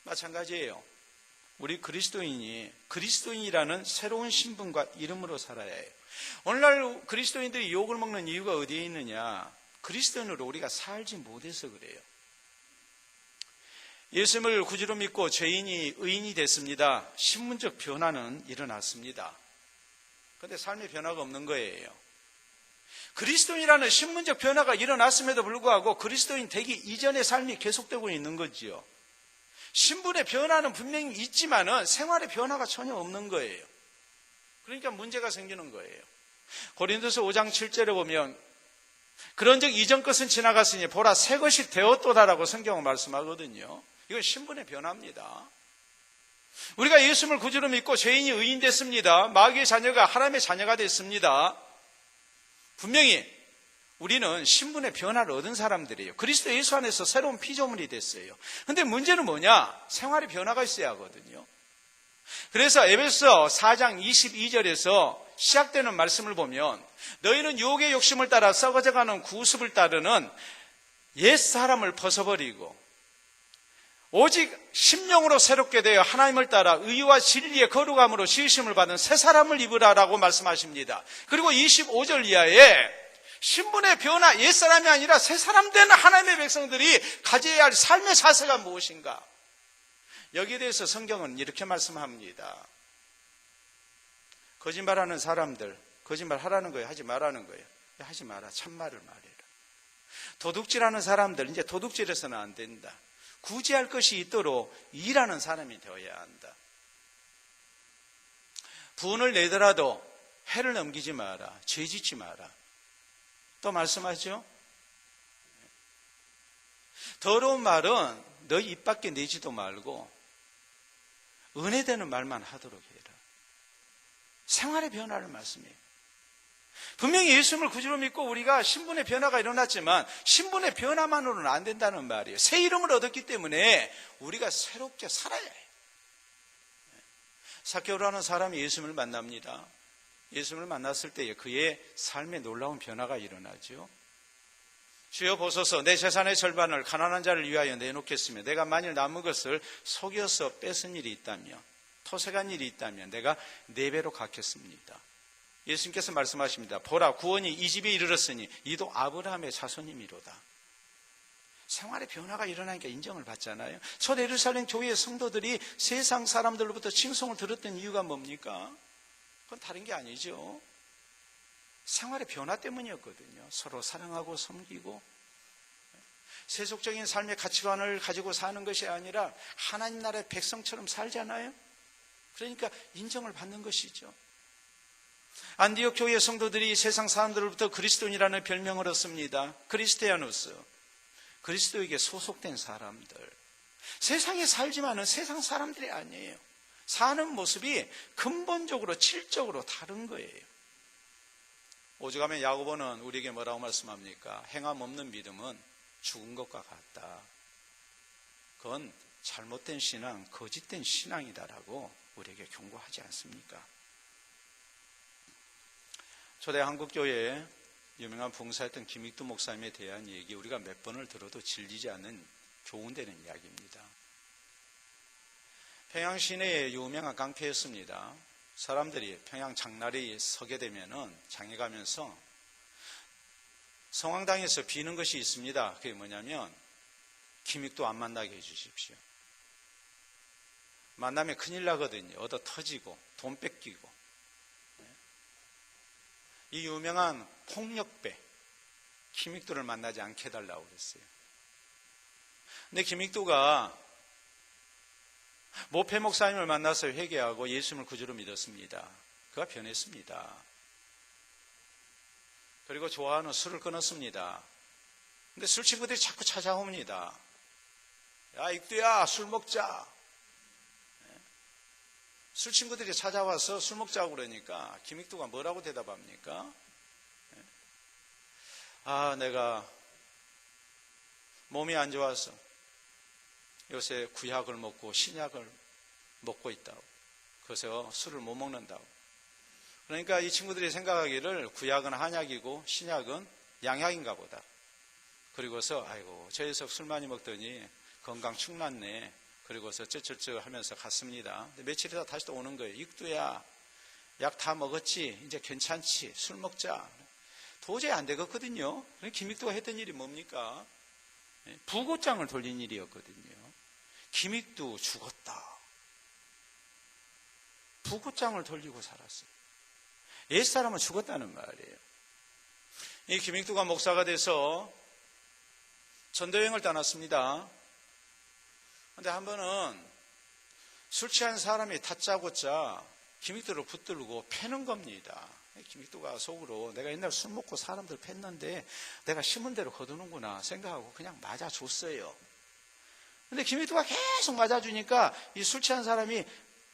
마찬가지예요. 우리 그리스도인이라는 새로운 신분과 이름으로 살아야 해요. 오늘날 그리스도인들이 욕을 먹는 이유가 어디에 있느냐? 그리스도인으로 우리가 살지 못해서 그래요. 예수님을 구주로 믿고 죄인이 의인이 됐습니다. 신분적 변화는 일어났습니다. 그런데 삶의 변화가 없는 거예요. 그리스도인이라는 신분적 변화가 일어났음에도 불구하고 그리스도인 되기 이전의 삶이 계속되고 있는 거지요. 신분의 변화는 분명히 있지만은 생활의 변화가 전혀 없는 거예요. 그러니까 문제가 생기는 거예요. 고린도서 5장 7절에 보면 그런즉 이전 것은 지나갔으니 보라 새 것이 되었도다라고 성경은 말씀하거든요. 이건 신분의 변화입니다. 우리가 예수님을 구주로 믿고 죄인이 의인 됐습니다. 마귀의 자녀가 하나님의 자녀가 됐습니다. 분명히 우리는 신분의 변화를 얻은 사람들이에요. 그리스도 예수 안에서 새로운 피조물이 됐어요. 그런데 문제는 뭐냐? 생활의 변화가 있어야 하거든요. 그래서 에베소 4장 22절에서 시작되는 말씀을 보면 너희는 유혹의 욕심을 따라 썩어져가는 구습을 따르는 옛사람을 벗어버리고 오직 심령으로 새롭게 되어 하나님을 따라 의와 진리의 거룩함으로 지으심을 받은 새 사람을 입으라라고 말씀하십니다. 그리고 25절 이하에 신분의 변화, 옛사람이 아니라 새 사람 된 하나님의 백성들이 가져야 할 삶의 자세가 무엇인가? 여기에 대해서 성경은 이렇게 말씀합니다. 거짓말하는 사람들, 거짓말하라는 거예요? 하지 말라는 거예요? 하지 마라. 참말을 말해라. 도둑질하는 사람들, 이제 도둑질해서는 안 된다. 구제할 것이 있도록 일하는 사람이 되어야 한다. 분을 내더라도 해를 넘기지 마라. 죄 짓지 마라. 또 말씀하죠. 더러운 말은 너 입 밖에 내지도 말고 은혜되는 말만 하도록 해라. 생활의 변화를 말씀해요. 분명히 예수님을 구주로 믿고 우리가 신분의 변화가 일어났지만 신분의 변화만으로는 안 된다는 말이에요. 새 이름을 얻었기 때문에 우리가 새롭게 살아야 해요. 삭개오라는 사람이 예수님을 만납니다. 예수님을 만났을 때 그의 삶에 놀라운 변화가 일어나죠. 주여 보소서, 내 재산의 절반을 가난한 자를 위하여 내놓겠으며 내가 만일 남은 것을 속여서 뺏은 일이 있다면, 토색한 일이 있다면 내가 4배로 갚겠습니다. 예수님께서 말씀하십니다. 보라, 구원이 이 집에 이르렀으니 이도 아브라함의 자손임이로다. 생활의 변화가 일어나니까 인정을 받잖아요. 첫 예루살렘 교회의 성도들이 세상 사람들로부터 칭송을 들었던 이유가 뭡니까? 그건 다른 게 아니죠. 생활의 변화 때문이었거든요. 서로 사랑하고 섬기고 세속적인 삶의 가치관을 가지고 사는 것이 아니라 하나님 나라의 백성처럼 살잖아요. 그러니까 인정을 받는 것이죠. 안디옥 교회 성도들이 세상 사람들로부터 그리스도인이라는 별명을 얻습니다. 크리스티아누스, 그리스도에게 소속된 사람들. 세상에 살지만은 세상 사람들이 아니에요. 사는 모습이 근본적으로 질적으로 다른 거예요. 오죽하면 야고보는 우리에게 뭐라고 말씀합니까? 행함 없는 믿음은 죽은 것과 같다. 그건 잘못된 신앙, 거짓된 신앙이다라고 우리에게 경고하지 않습니까? 초대 한국교회에 유명한 봉사했던 김익두 목사님에 대한 얘기, 우리가 몇 번을 들어도 질리지 않는 교훈되는 이야기입니다. 평양 시내의 유명한 깡패였습니다. 사람들이 평양 장날이 서게 되면은 장에 가면서 성황당에서 비는 것이 있습니다. 그게 뭐냐면 김익두 안 만나게 해주십시오. 만나면 큰일 나거든요. 얻어 터지고 돈 뺏기고. 이 유명한 폭력배 김익두를 만나지 않게 해달라고 그랬어요. 근데 김익두가 모페 목사님을 만나서 회개하고 예수님을 구주로 믿었습니다. 그가 변했습니다. 그리고 좋아하는 술을 끊었습니다. 근데 술 친구들이 자꾸 찾아옵니다. 야, 익두야, 술 먹자. 술 친구들이 찾아와서 술 먹자고 그러니까 김익두가 뭐라고 대답합니까? 아, 내가 몸이 안 좋아서 요새 구약을 먹고 신약을 먹고 있다고. 그래서 술을 못 먹는다고. 그러니까 이 친구들이 생각하기를 구약은 한약이고 신약은 양약인가 보다. 그리고서 아이고 저 녀석 술 많이 먹더니 건강 축났네. 그리고서 쩌쩌쩌 하면서 갔습니다. 근데 며칠 있다 다시 또 오는 거예요. 익두야, 약 다 먹었지? 이제 괜찮지? 술 먹자. 도저히 안 되겠거든요. 김익두가 했던 일이 뭡니까? 부고장을 돌린 일이었거든요. 김익두 죽었다. 부고장을 돌리고 살았어요. 옛사람은 죽었다는 말이에요. 이 김익두가 목사가 돼서 전도여행을 떠났습니다. 그런데 한 번은 술 취한 사람이 다짜고짜 김익두를 붙들고 패는 겁니다. 김익두가 속으로 내가 옛날에 술 먹고 사람들 팼는데 내가 심은 대로 거두는구나 생각하고 그냥 맞아줬어요. 근데 김익두가 계속 맞아주니까 이 술 취한 사람이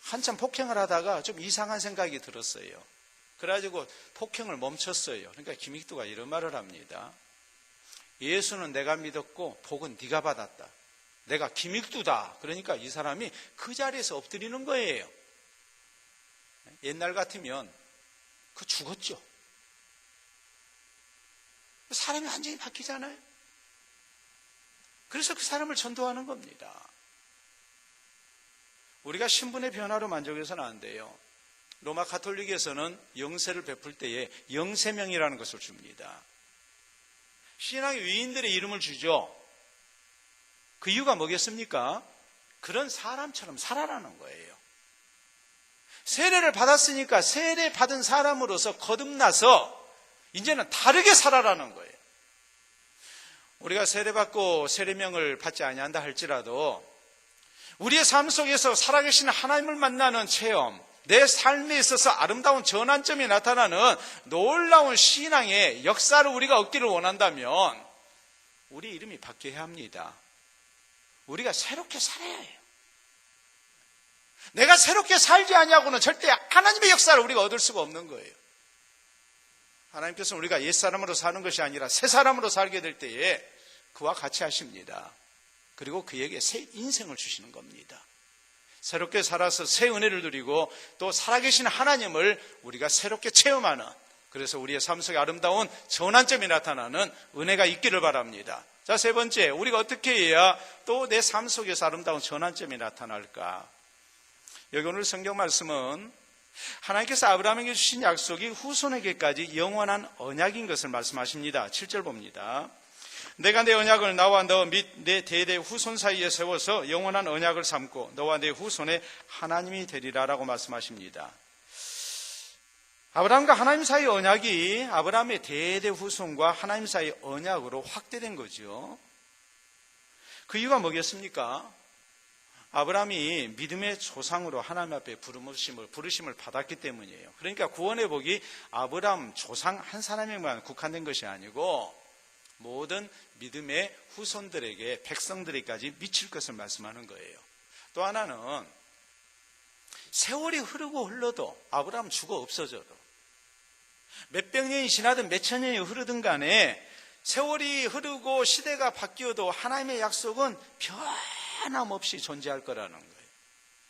한참 폭행을 하다가 좀 이상한 생각이 들었어요. 그래가지고 폭행을 멈췄어요. 그러니까 김익두가 이런 말을 합니다. 예수는 내가 믿었고 복은 네가 받았다. 내가 김익두다. 그러니까 이 사람이 그 자리에서 엎드리는 거예요. 옛날 같으면 그 죽었죠. 사람이 완전히 바뀌잖아요. 그래서 그 사람을 전도하는 겁니다. 우리가 신분의 변화로 만족해서는 안 돼요. 로마 가톨릭에서는 영세를 베풀 때에 영세명이라는 것을 줍니다. 신앙의 위인들의 이름을 주죠. 그 이유가 뭐겠습니까? 그런 사람처럼 살아라는 거예요. 세례를 받았으니까 세례 받은 사람으로서 거듭나서 이제는 다르게 살아라는 거예요. 우리가 세례받고 세례명을 받지 아니한다 할지라도 우리의 삶 속에서 살아계신 하나님을 만나는 체험, 내 삶에 있어서 아름다운 전환점이 나타나는 놀라운 신앙의 역사를 우리가 얻기를 원한다면 우리 이름이 바뀌어야 합니다. 우리가 새롭게 살아야 해요. 내가 새롭게 살지 않냐고는 절대 하나님의 역사를 우리가 얻을 수가 없는 거예요. 하나님께서는 우리가 옛사람으로 사는 것이 아니라 새 사람으로 살게 될 때에 그와 같이 하십니다. 그리고 그에게 새 인생을 주시는 겁니다. 새롭게 살아서 새 은혜를 누리고 또 살아계신 하나님을 우리가 새롭게 체험하는, 그래서 우리의 삶 속에 아름다운 전환점이 나타나는 은혜가 있기를 바랍니다. 자, 세 번째, 우리가 어떻게 해야 또 내 삶 속에서 아름다운 전환점이 나타날까? 여기 오늘 성경 말씀은 하나님께서 아브라함에게 주신 약속이 후손에게까지 영원한 언약인 것을 말씀하십니다. 7절 봅니다. 내가 내 언약을 나와 너 및 내 대대 후손 사이에 세워서 영원한 언약을 삼고 너와 내 후손의 하나님이 되리라라고 말씀하십니다. 아브라함과 하나님 사이의 언약이 아브라함의 대대 후손과 하나님 사이의 언약으로 확대된 거죠. 그 이유가 뭐겠습니까? 아브라함이 믿음의 조상으로 하나님 앞에 부르심을 받았기 때문이에요. 그러니까 구원의 복이 아브라함 조상 한 사람에만 국한된 것이 아니고 모든 믿음의 후손들에게, 백성들에게까지 미칠 것을 말씀하는 거예요. 또 하나는 세월이 흐르고 흘러도 아브라함 죽어 없어져도 몇백 년이 지나든 몇천 년이 흐르든 간에 세월이 흐르고 시대가 바뀌어도 하나님의 약속은 변함없이 존재할 거라는 거예요.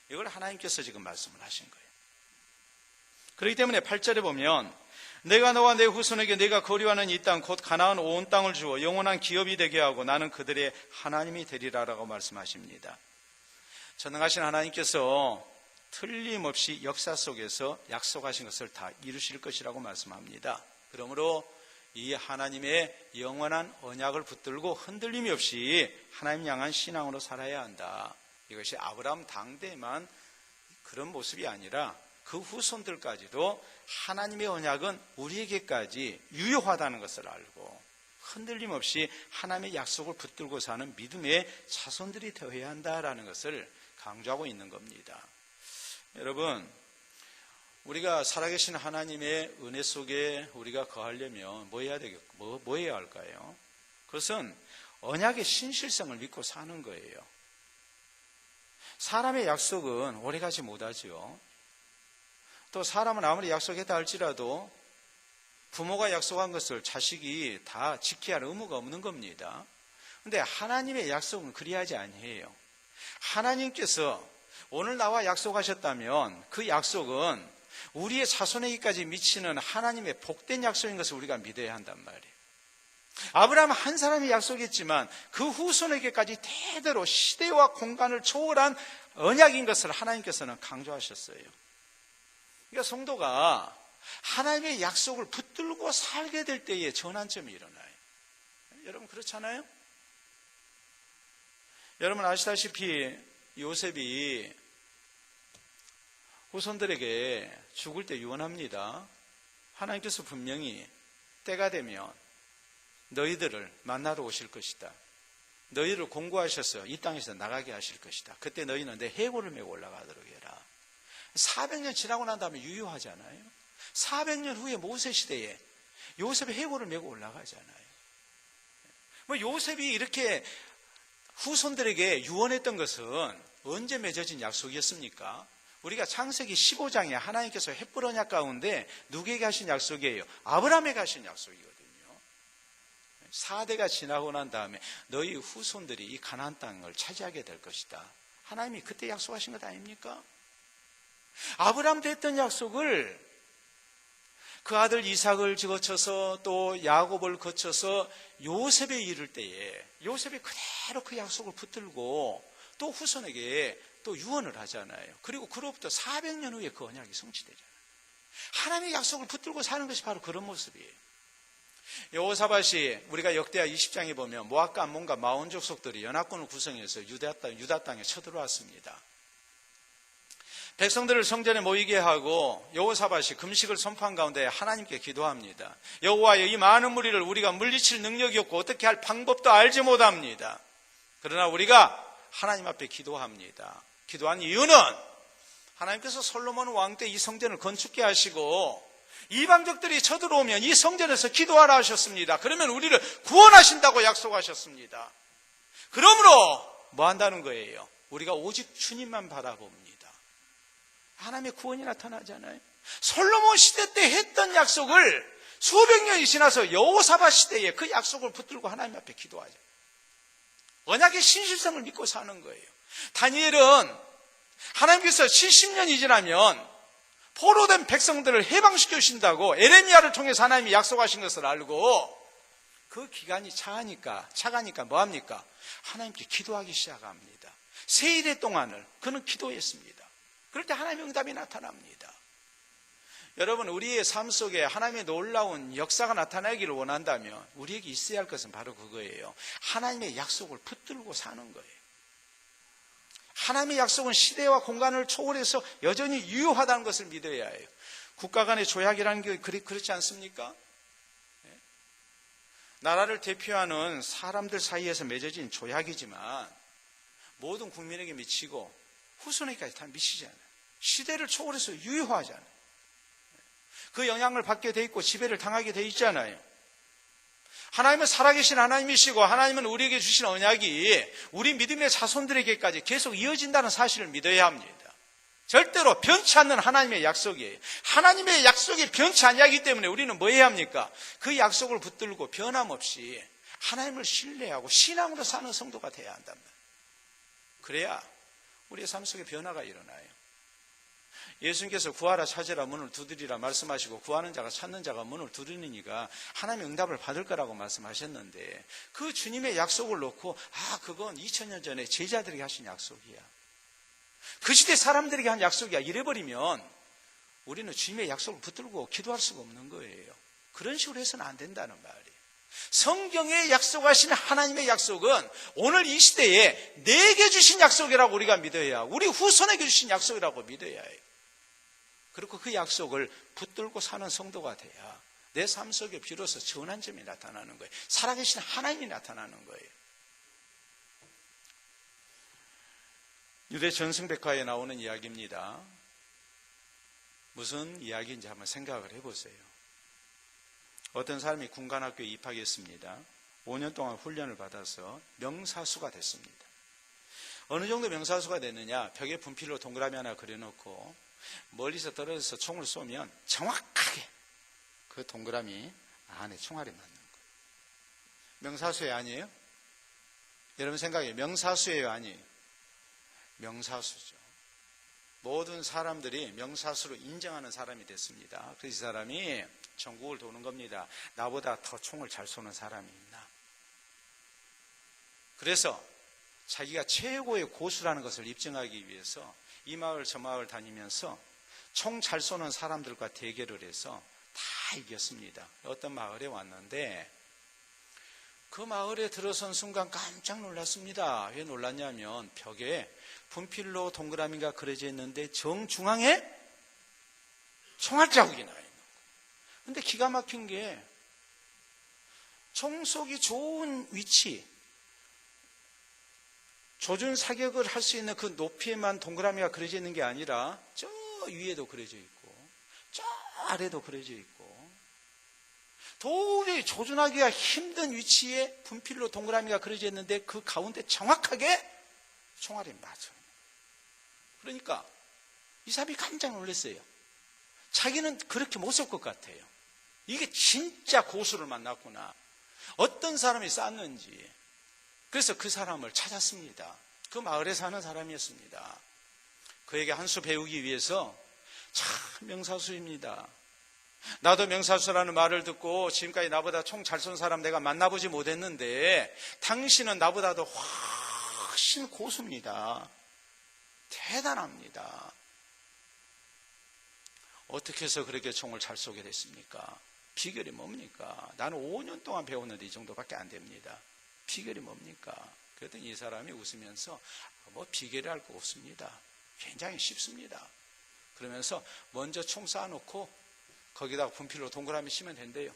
이걸 하나님께서 지금 말씀을 하신 거예요. 그렇기 때문에 8절에 보면 내가 너와 내 후손에게 내가 거류하는 이 땅 곧 가나안 온 땅을 주어 영원한 기업이 되게 하고 나는 그들의 하나님이 되리라라고 말씀하십니다. 전능하신 하나님께서 틀림없이 역사 속에서 약속하신 것을 다 이루실 것이라고 말씀합니다. 그러므로 이 하나님의 영원한 언약을 붙들고 흔들림이 없이 하나님 향한 신앙으로 살아야 한다. 이것이 아브라함 당대만 그런 모습이 아니라 그 후손들까지도 하나님의 언약은 우리에게까지 유효하다는 것을 알고 흔들림 없이 하나님의 약속을 붙들고 사는 믿음의 자손들이 되어야 한다라는 것을 강조하고 있는 겁니다. 여러분, 우리가 살아계신 하나님의 은혜 속에 우리가 거하려면 뭐 해야 할까요? 그것은 언약의 신실성을 믿고 사는 거예요. 사람의 약속은 오래가지 못하죠. 또 사람은 아무리 약속했다 할지라도 부모가 약속한 것을 자식이 다 지켜야 할 의무가 없는 겁니다. 그런데 하나님의 약속은 그리하지 아니해요. 하나님께서 오늘 나와 약속하셨다면 그 약속은 우리의 자손에게까지 미치는 하나님의 복된 약속인 것을 우리가 믿어야 한단 말이에요. 아브라함 한 사람이 약속했지만 그 후손에게까지 대대로 시대와 공간을 초월한 언약인 것을 하나님께서는 강조하셨어요. 그러니까 성도가 하나님의 약속을 붙들고 살게 될 때에 전환점이 일어나요. 여러분 그렇잖아요? 여러분 아시다시피 요셉이 후손들에게 죽을 때 유언합니다. 하나님께서 분명히 때가 되면 너희들을 만나러 오실 것이다. 너희를 공고하셔서 이 땅에서 나가게 하실 것이다. 그때 너희는 내 해골을 메고 올라가도록 해라. 400년 지나고 난 다음에 유효하잖아요. 400년 후에 모세 시대에 요셉의 해골을 메고 올라가잖아요. 요셉이 이렇게 후손들에게 유언했던 것은 언제 맺어진 약속이었습니까? 우리가 창세기 15장에 하나님께서 햇불 언약 가운데 누구에게 하신 약속이에요? 아브라함에게 하신 약속이거든요. 4대가 지나고 난 다음에 너희 후손들이 이 가나안 땅을 차지하게 될 것이다. 하나님이 그때 약속하신 것 아닙니까? 아브라함도 했던 약속을 그 아들 이삭을 거쳐서 또 야곱을 거쳐서 요셉에 이를 때에 요셉이 그대로 그 약속을 붙들고 또 후손에게 또 유언을 하잖아요. 그리고 그로부터 400년 후에 그 언약이 성취되잖아요. 하나님의 약속을 붙들고 사는 것이 바로 그런 모습이에요. 여호사밧이 우리가 역대하 20장에 보면 모압과 암몬과 마온 족속들이 연합군을 구성해서 유다 땅에 쳐들어왔습니다. 백성들을 성전에 모이게 하고 여호사밧이 금식을 선포한 가운데 하나님께 기도합니다. 여호와여, 이 많은 무리를 우리가 물리칠 능력이 없고 어떻게 할 방법도 알지 못합니다. 그러나 우리가 하나님 앞에 기도합니다. 기도한 이유는 하나님께서 솔로몬 왕 때 이 성전을 건축케 하시고 이방족들이 쳐들어오면 이 성전에서 기도하라 하셨습니다. 그러면 우리를 구원하신다고 약속하셨습니다. 그러므로 뭐 한다는 거예요? 우리가 오직 주님만 바라봅니다. 하나님의 구원이 나타나잖아요. 솔로몬 시대 때 했던 약속을 수백 년이 지나서 여호사밧 시대에 그 약속을 붙들고 하나님 앞에 기도하죠. 언약의 신실성을 믿고 사는 거예요. 다니엘은 하나님께서 70년이 지나면 포로된 백성들을 해방시켜 주신다고 에레미야를 통해서 하나님이 약속하신 것을 알고 그 기간이 차가니까 뭐합니까? 하나님께 기도하기 시작합니다. 세일의 동안을 그는 기도했습니다. 그럴 때 하나님의 응답이 나타납니다. 여러분, 우리의 삶 속에 하나님의 놀라운 역사가 나타나기를 원한다면 우리에게 있어야 할 것은 바로 그거예요. 하나님의 약속을 붙들고 사는 거예요. 하나님의 약속은 시대와 공간을 초월해서 여전히 유효하다는 것을 믿어야 해요. 국가 간의 조약이라는 게 그렇지 않습니까? 나라를 대표하는 사람들 사이에서 맺어진 조약이지만 모든 국민에게 미치고 후손에게까지 다 미치잖아요. 시대를 초월해서 유효하잖아요. 그 영향을 받게 돼 있고 지배를 당하게 돼 있잖아요. 하나님은 살아계신 하나님이시고 하나님은 우리에게 주신 언약이 우리 믿음의 자손들에게까지 계속 이어진다는 사실을 믿어야 합니다. 절대로 변치 않는 하나님의 약속이에요. 하나님의 약속이 변치 않기 때문에 우리는 뭐 해야 합니까? 그 약속을 붙들고 변함없이 하나님을 신뢰하고 신앙으로 사는 성도가 돼야 한답니다. 그래야 우리의 삶 속에 변화가 일어나요. 예수님께서 구하라 찾으라 문을 두드리라 말씀하시고 구하는 자가 찾는 자가 문을 두드리니까 하나님의 응답을 받을 거라고 말씀하셨는데 그 주님의 약속을 놓고 그건 2000년 전에 제자들에게 하신 약속이야. 그 시대 사람들에게 한 약속이야. 이래버리면 우리는 주님의 약속을 붙들고 기도할 수가 없는 거예요. 그런 식으로 해서는 안 된다는 말이에요. 성경에 약속하신 하나님의 약속은 오늘 이 시대에 내게 주신 약속이라고 우리가 믿어야 하고 우리 후손에게 주신 약속이라고 믿어야 해요. 그리고 그 약속을 붙들고 사는 성도가 돼야 내 삶 속에 비로소 전환 점이 나타나는 거예요. 살아계신 하나님이 나타나는 거예요. 유대 전승백화에 나오는 이야기입니다. 무슨 이야기인지 한번 생각을 해보세요. 어떤 사람이 군관학교에 입학했습니다. 5년 동안 훈련을 받아서 명사수가 됐습니다. 어느 정도 명사수가 됐느냐? 벽에 분필로 동그라미 하나 그려놓고 멀리서 떨어져서 총을 쏘면 정확하게 그 동그라미 안에 총알이 맞는 거예요. 명사수예요, 아니에요? 여러분 생각해요. 명사수예요, 아니에요? 명사수죠. 모든 사람들이 명사수로 인정하는 사람이 됐습니다. 그래서 이 사람이 전국을 도는 겁니다. 나보다 더 총을 잘 쏘는 사람이 있나? 그래서 자기가 최고의 고수라는 것을 입증하기 위해서 이 마을 저 마을 다니면서 총 잘 쏘는 사람들과 대결을 해서 다 이겼습니다. 어떤 마을에 왔는데 그 마을에 들어선 순간 깜짝 놀랐습니다. 왜 놀랐냐면 벽에 분필로 동그라미가 그려져 있는데 정중앙에 총알 자국이 나 있는 거예요. 근데 기가 막힌 게 총 쏘기 좋은 위치, 조준 사격을 할 수 있는 그 높이에만 동그라미가 그려져 있는 게 아니라 저 위에도 그려져 있고 저 아래도 그려져 있고 도저히 조준하기가 힘든 위치에 분필로 동그라미가 그려져 있는데 그 가운데 정확하게 총알이 맞아요. 그러니까 이 사람이 깜짝 놀랐어요. 자기는 그렇게 못 쏠 것 같아요. 이게 진짜 고수를 만났구나. 어떤 사람이 쐈는지. 그래서 그 사람을 찾았습니다. 그 마을에 사는 사람이었습니다. 그에게 한 수 배우기 위해서 참 명사수입니다. 나도 명사수라는 말을 듣고 지금까지 나보다 총 잘 쏜 사람 내가 만나보지 못했는데 당신은 나보다도 훨씬 고수입니다. 대단합니다. 어떻게 해서 그렇게 총을 잘 쏘게 됐습니까? 비결이 뭡니까? 나는 5년 동안 배웠는데 이 정도밖에 안 됩니다. 비결이 뭡니까? 그랬더니 이 사람이 웃으면서 비결이 할 거 없습니다. 굉장히 쉽습니다. 그러면서 먼저 총 쏴놓고 거기다가 분필로 동그라미 치면 된대요.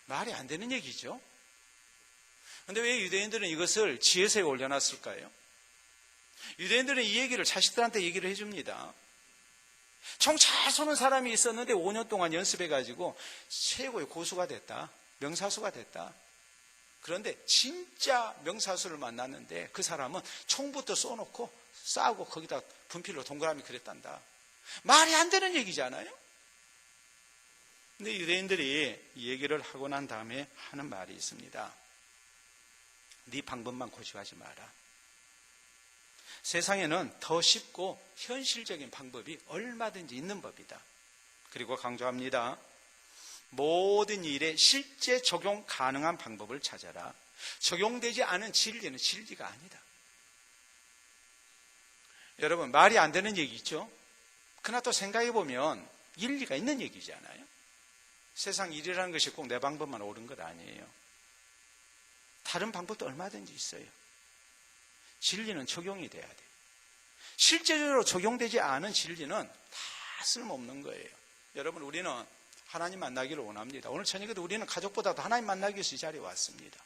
말이 안 되는 얘기죠. 그런데 왜 유대인들은 이것을 지혜서에 올려놨을까요? 유대인들은 이 얘기를 자식들한테 얘기를 해줍니다. 총 잘 쏘는 사람이 있었는데 5년 동안 연습해가지고 최고의 고수가 됐다. 명사수가 됐다. 그런데 진짜 명사수를 만났는데 그 사람은 총부터 쏘놓고 싸우고 거기다 분필로 동그라미 그렸단다. 말이 안 되는 얘기잖아요. 근데 유대인들이 이 얘기를 하고 난 다음에 하는 말이 있습니다. 네 방법만 고집하지 마라. 세상에는 더 쉽고 현실적인 방법이 얼마든지 있는 법이다. 그리고 강조합니다. 모든 일에 실제 적용 가능한 방법을 찾아라. 적용되지 않은 진리는 진리가 아니다. 여러분, 말이 안 되는 얘기 있죠? 그러나 또 생각해 보면 일리가 있는 얘기잖아요. 세상 일이라는 것이 꼭 내 방법만 옳은 것 아니에요. 다른 방법도 얼마든지 있어요. 진리는 적용이 돼야 돼요. 실제적으로 적용되지 않은 진리는 다 쓸모없는 거예요. 여러분, 우리는 하나님 만나기를 원합니다. 오늘 저녁에도 우리는 가족보다도 하나님 만나기 위해서 이 자리에 왔습니다.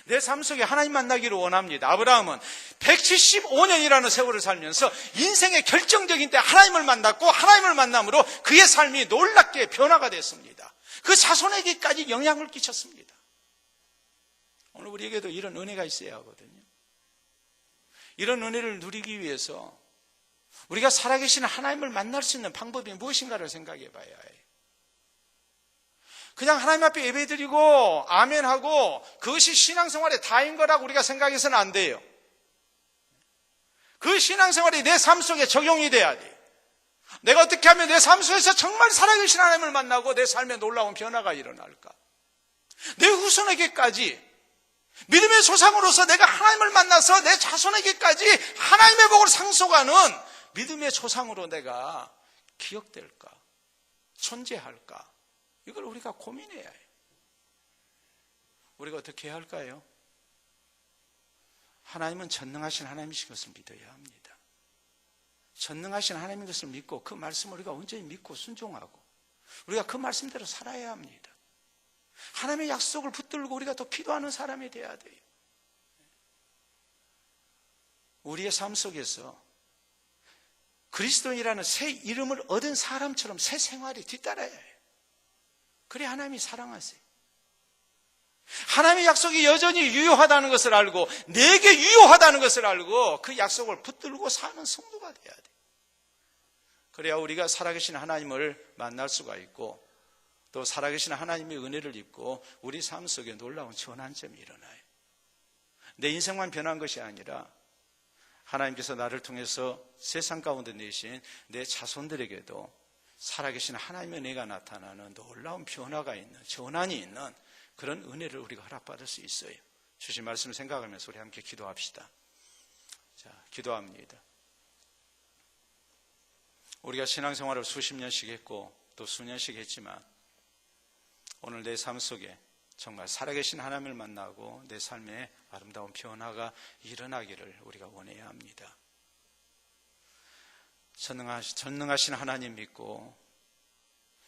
내 삶 속에 하나님 만나기를 원합니다. 아브라함은 175년이라는 세월을 살면서 인생의 결정적인 때 하나님을 만났고 하나님을 만남으로 그의 삶이 놀랍게 변화가 됐습니다. 그 자손에게까지 영향을 끼쳤습니다. 오늘 우리에게도 이런 은혜가 있어야 하거든요. 이런 은혜를 누리기 위해서 우리가 살아계시는 하나님을 만날 수 있는 방법이 무엇인가를 생각해 봐야 해요. 그냥 하나님 앞에 예배드리고 아멘하고 그것이 신앙생활의 다인 거라고 우리가 생각해서는 안 돼요. 그 신앙생활이 내 삶 속에 적용이 돼야 돼요. 내가 어떻게 하면 내 삶 속에서 정말 살아계신 하나님을 만나고 내 삶에 놀라운 변화가 일어날까? 내 후손에게까지 믿음의 조상으로서 내가 하나님을 만나서 내 자손에게까지 하나님의 복을 상속하는 믿음의 조상으로 내가 기억될까? 존재할까? 이걸 우리가 고민해야 해요. 우리가 어떻게 해야 할까요? 하나님은 전능하신 하나님이신 것을 믿어야 합니다. 전능하신 하나님인 것을 믿고 그 말씀을 우리가 온전히 믿고 순종하고 우리가 그 말씀대로 살아야 합니다. 하나님의 약속을 붙들고 우리가 또 기도하는 사람이 돼야 돼요. 우리의 삶 속에서 그리스도인이라는 새 이름을 얻은 사람처럼 새 생활이 뒤따라야 해요. 그래 하나님이 사랑하세요. 하나님의 약속이 여전히 유효하다는 것을 알고 내게 유효하다는 것을 알고 그 약속을 붙들고 사는 성도가 돼야 돼요. 그래야 우리가 살아계신 하나님을 만날 수가 있고 또 살아계신 하나님의 은혜를 입고 우리 삶 속에 놀라운 전환점이 일어나요. 내 인생만 변한 것이 아니라 하나님께서 나를 통해서 세상 가운데 내신 내 자손들에게도 살아계신 하나님의 은혜가 나타나는 놀라운 변화가 있는 전환이 있는 그런 은혜를 우리가 허락받을 수 있어요. 주신 말씀을 생각하면서 우리 함께 기도합시다. 자, 기도합니다. 우리가 신앙생활을 수십 년씩 했고 또 수년씩 했지만 오늘 내 삶 속에 정말 살아계신 하나님을 만나고 내 삶에 아름다운 변화가 일어나기를 우리가 원해야 합니다. 전능하신 하나님 믿고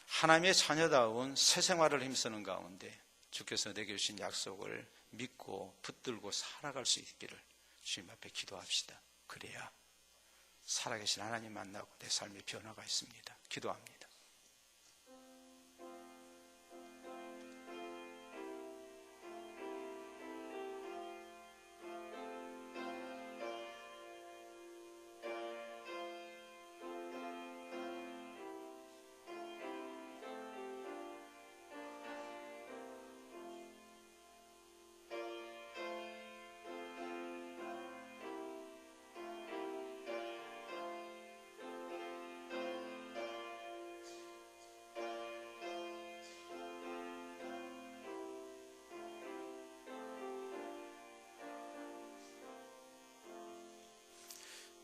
하나님의 자녀다운 새 생활을 힘쓰는 가운데 주께서 내게 주신 약속을 믿고 붙들고 살아갈 수 있기를 주님 앞에 기도합시다. 그래야 살아계신 하나님 만나고 내 삶에 변화가 있습니다. 기도합니다.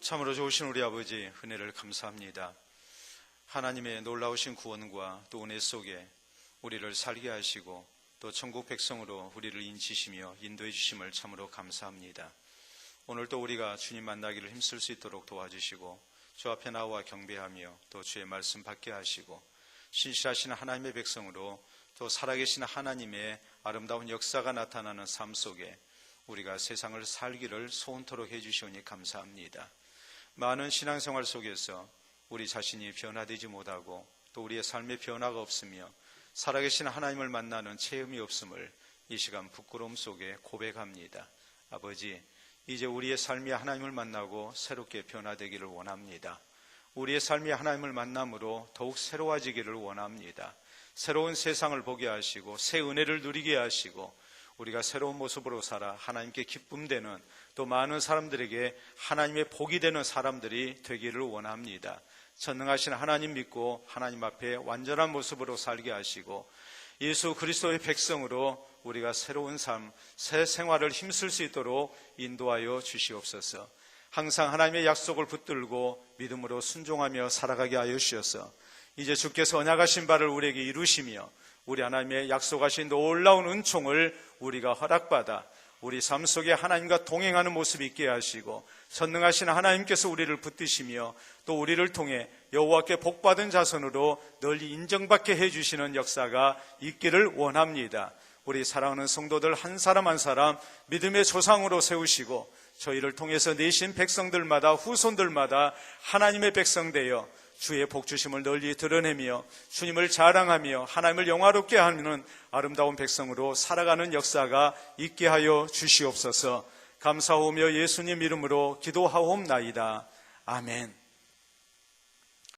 참으로 좋으신 우리 아버지 은혜를 감사합니다. 하나님의 놀라우신 구원과 또 은혜 속에 우리를 살게 하시고 또 천국 백성으로 우리를 인치시며 인도해 주심을 참으로 감사합니다. 오늘 또 우리가 주님 만나기를 힘쓸 수 있도록 도와주시고 주 앞에 나와 경배하며 또 주의 말씀 받게 하시고 신실하신 하나님의 백성으로 또 살아계신 하나님의 아름다운 역사가 나타나는 삶 속에 우리가 세상을 살기를 소원토록 해주시오니 감사합니다. 많은 신앙생활 속에서 우리 자신이 변화되지 못하고 또 우리의 삶에 변화가 없으며 살아계신 하나님을 만나는 체험이 없음을 이 시간 부끄러움 속에 고백합니다. 아버지, 이제 우리의 삶이 하나님을 만나고 새롭게 변화되기를 원합니다. 우리의 삶이 하나님을 만남으로 더욱 새로워지기를 원합니다. 새로운 세상을 보게 하시고 새 은혜를 누리게 하시고 우리가 새로운 모습으로 살아 하나님께 기쁨 되는, 또 많은 사람들에게 하나님의 복이 되는 사람들이 되기를 원합니다. 전능하신 하나님 믿고 하나님 앞에 완전한 모습으로 살게 하시고 예수 그리스도의 백성으로 우리가 새로운 삶, 새 생활을 힘쓸 수 있도록 인도하여 주시옵소서. 항상 하나님의 약속을 붙들고 믿음으로 순종하며 살아가게 하여 주셔서 이제 주께서 언약하신 바를 우리에게 이루시며 우리 하나님의 약속하신 놀라운 은총을 우리가 허락받아 우리 삶 속에 하나님과 동행하는 모습이 있게 하시고 전능하신 하나님께서 우리를 붙드시며 또 우리를 통해 여호와께 복받은 자손으로 널리 인정받게 해주시는 역사가 있기를 원합니다. 우리 사랑하는 성도들 한 사람 한 사람 믿음의 조상으로 세우시고 저희를 통해서 내신 백성들마다 후손들마다 하나님의 백성 되어 주의 복주심을 널리 드러내며 주님을 자랑하며 하나님을 영화롭게 하는 아름다운 백성으로 살아가는 역사가 있게 하여 주시옵소서. 감사하며 예수님 이름으로 기도하옵나이다. 아멘.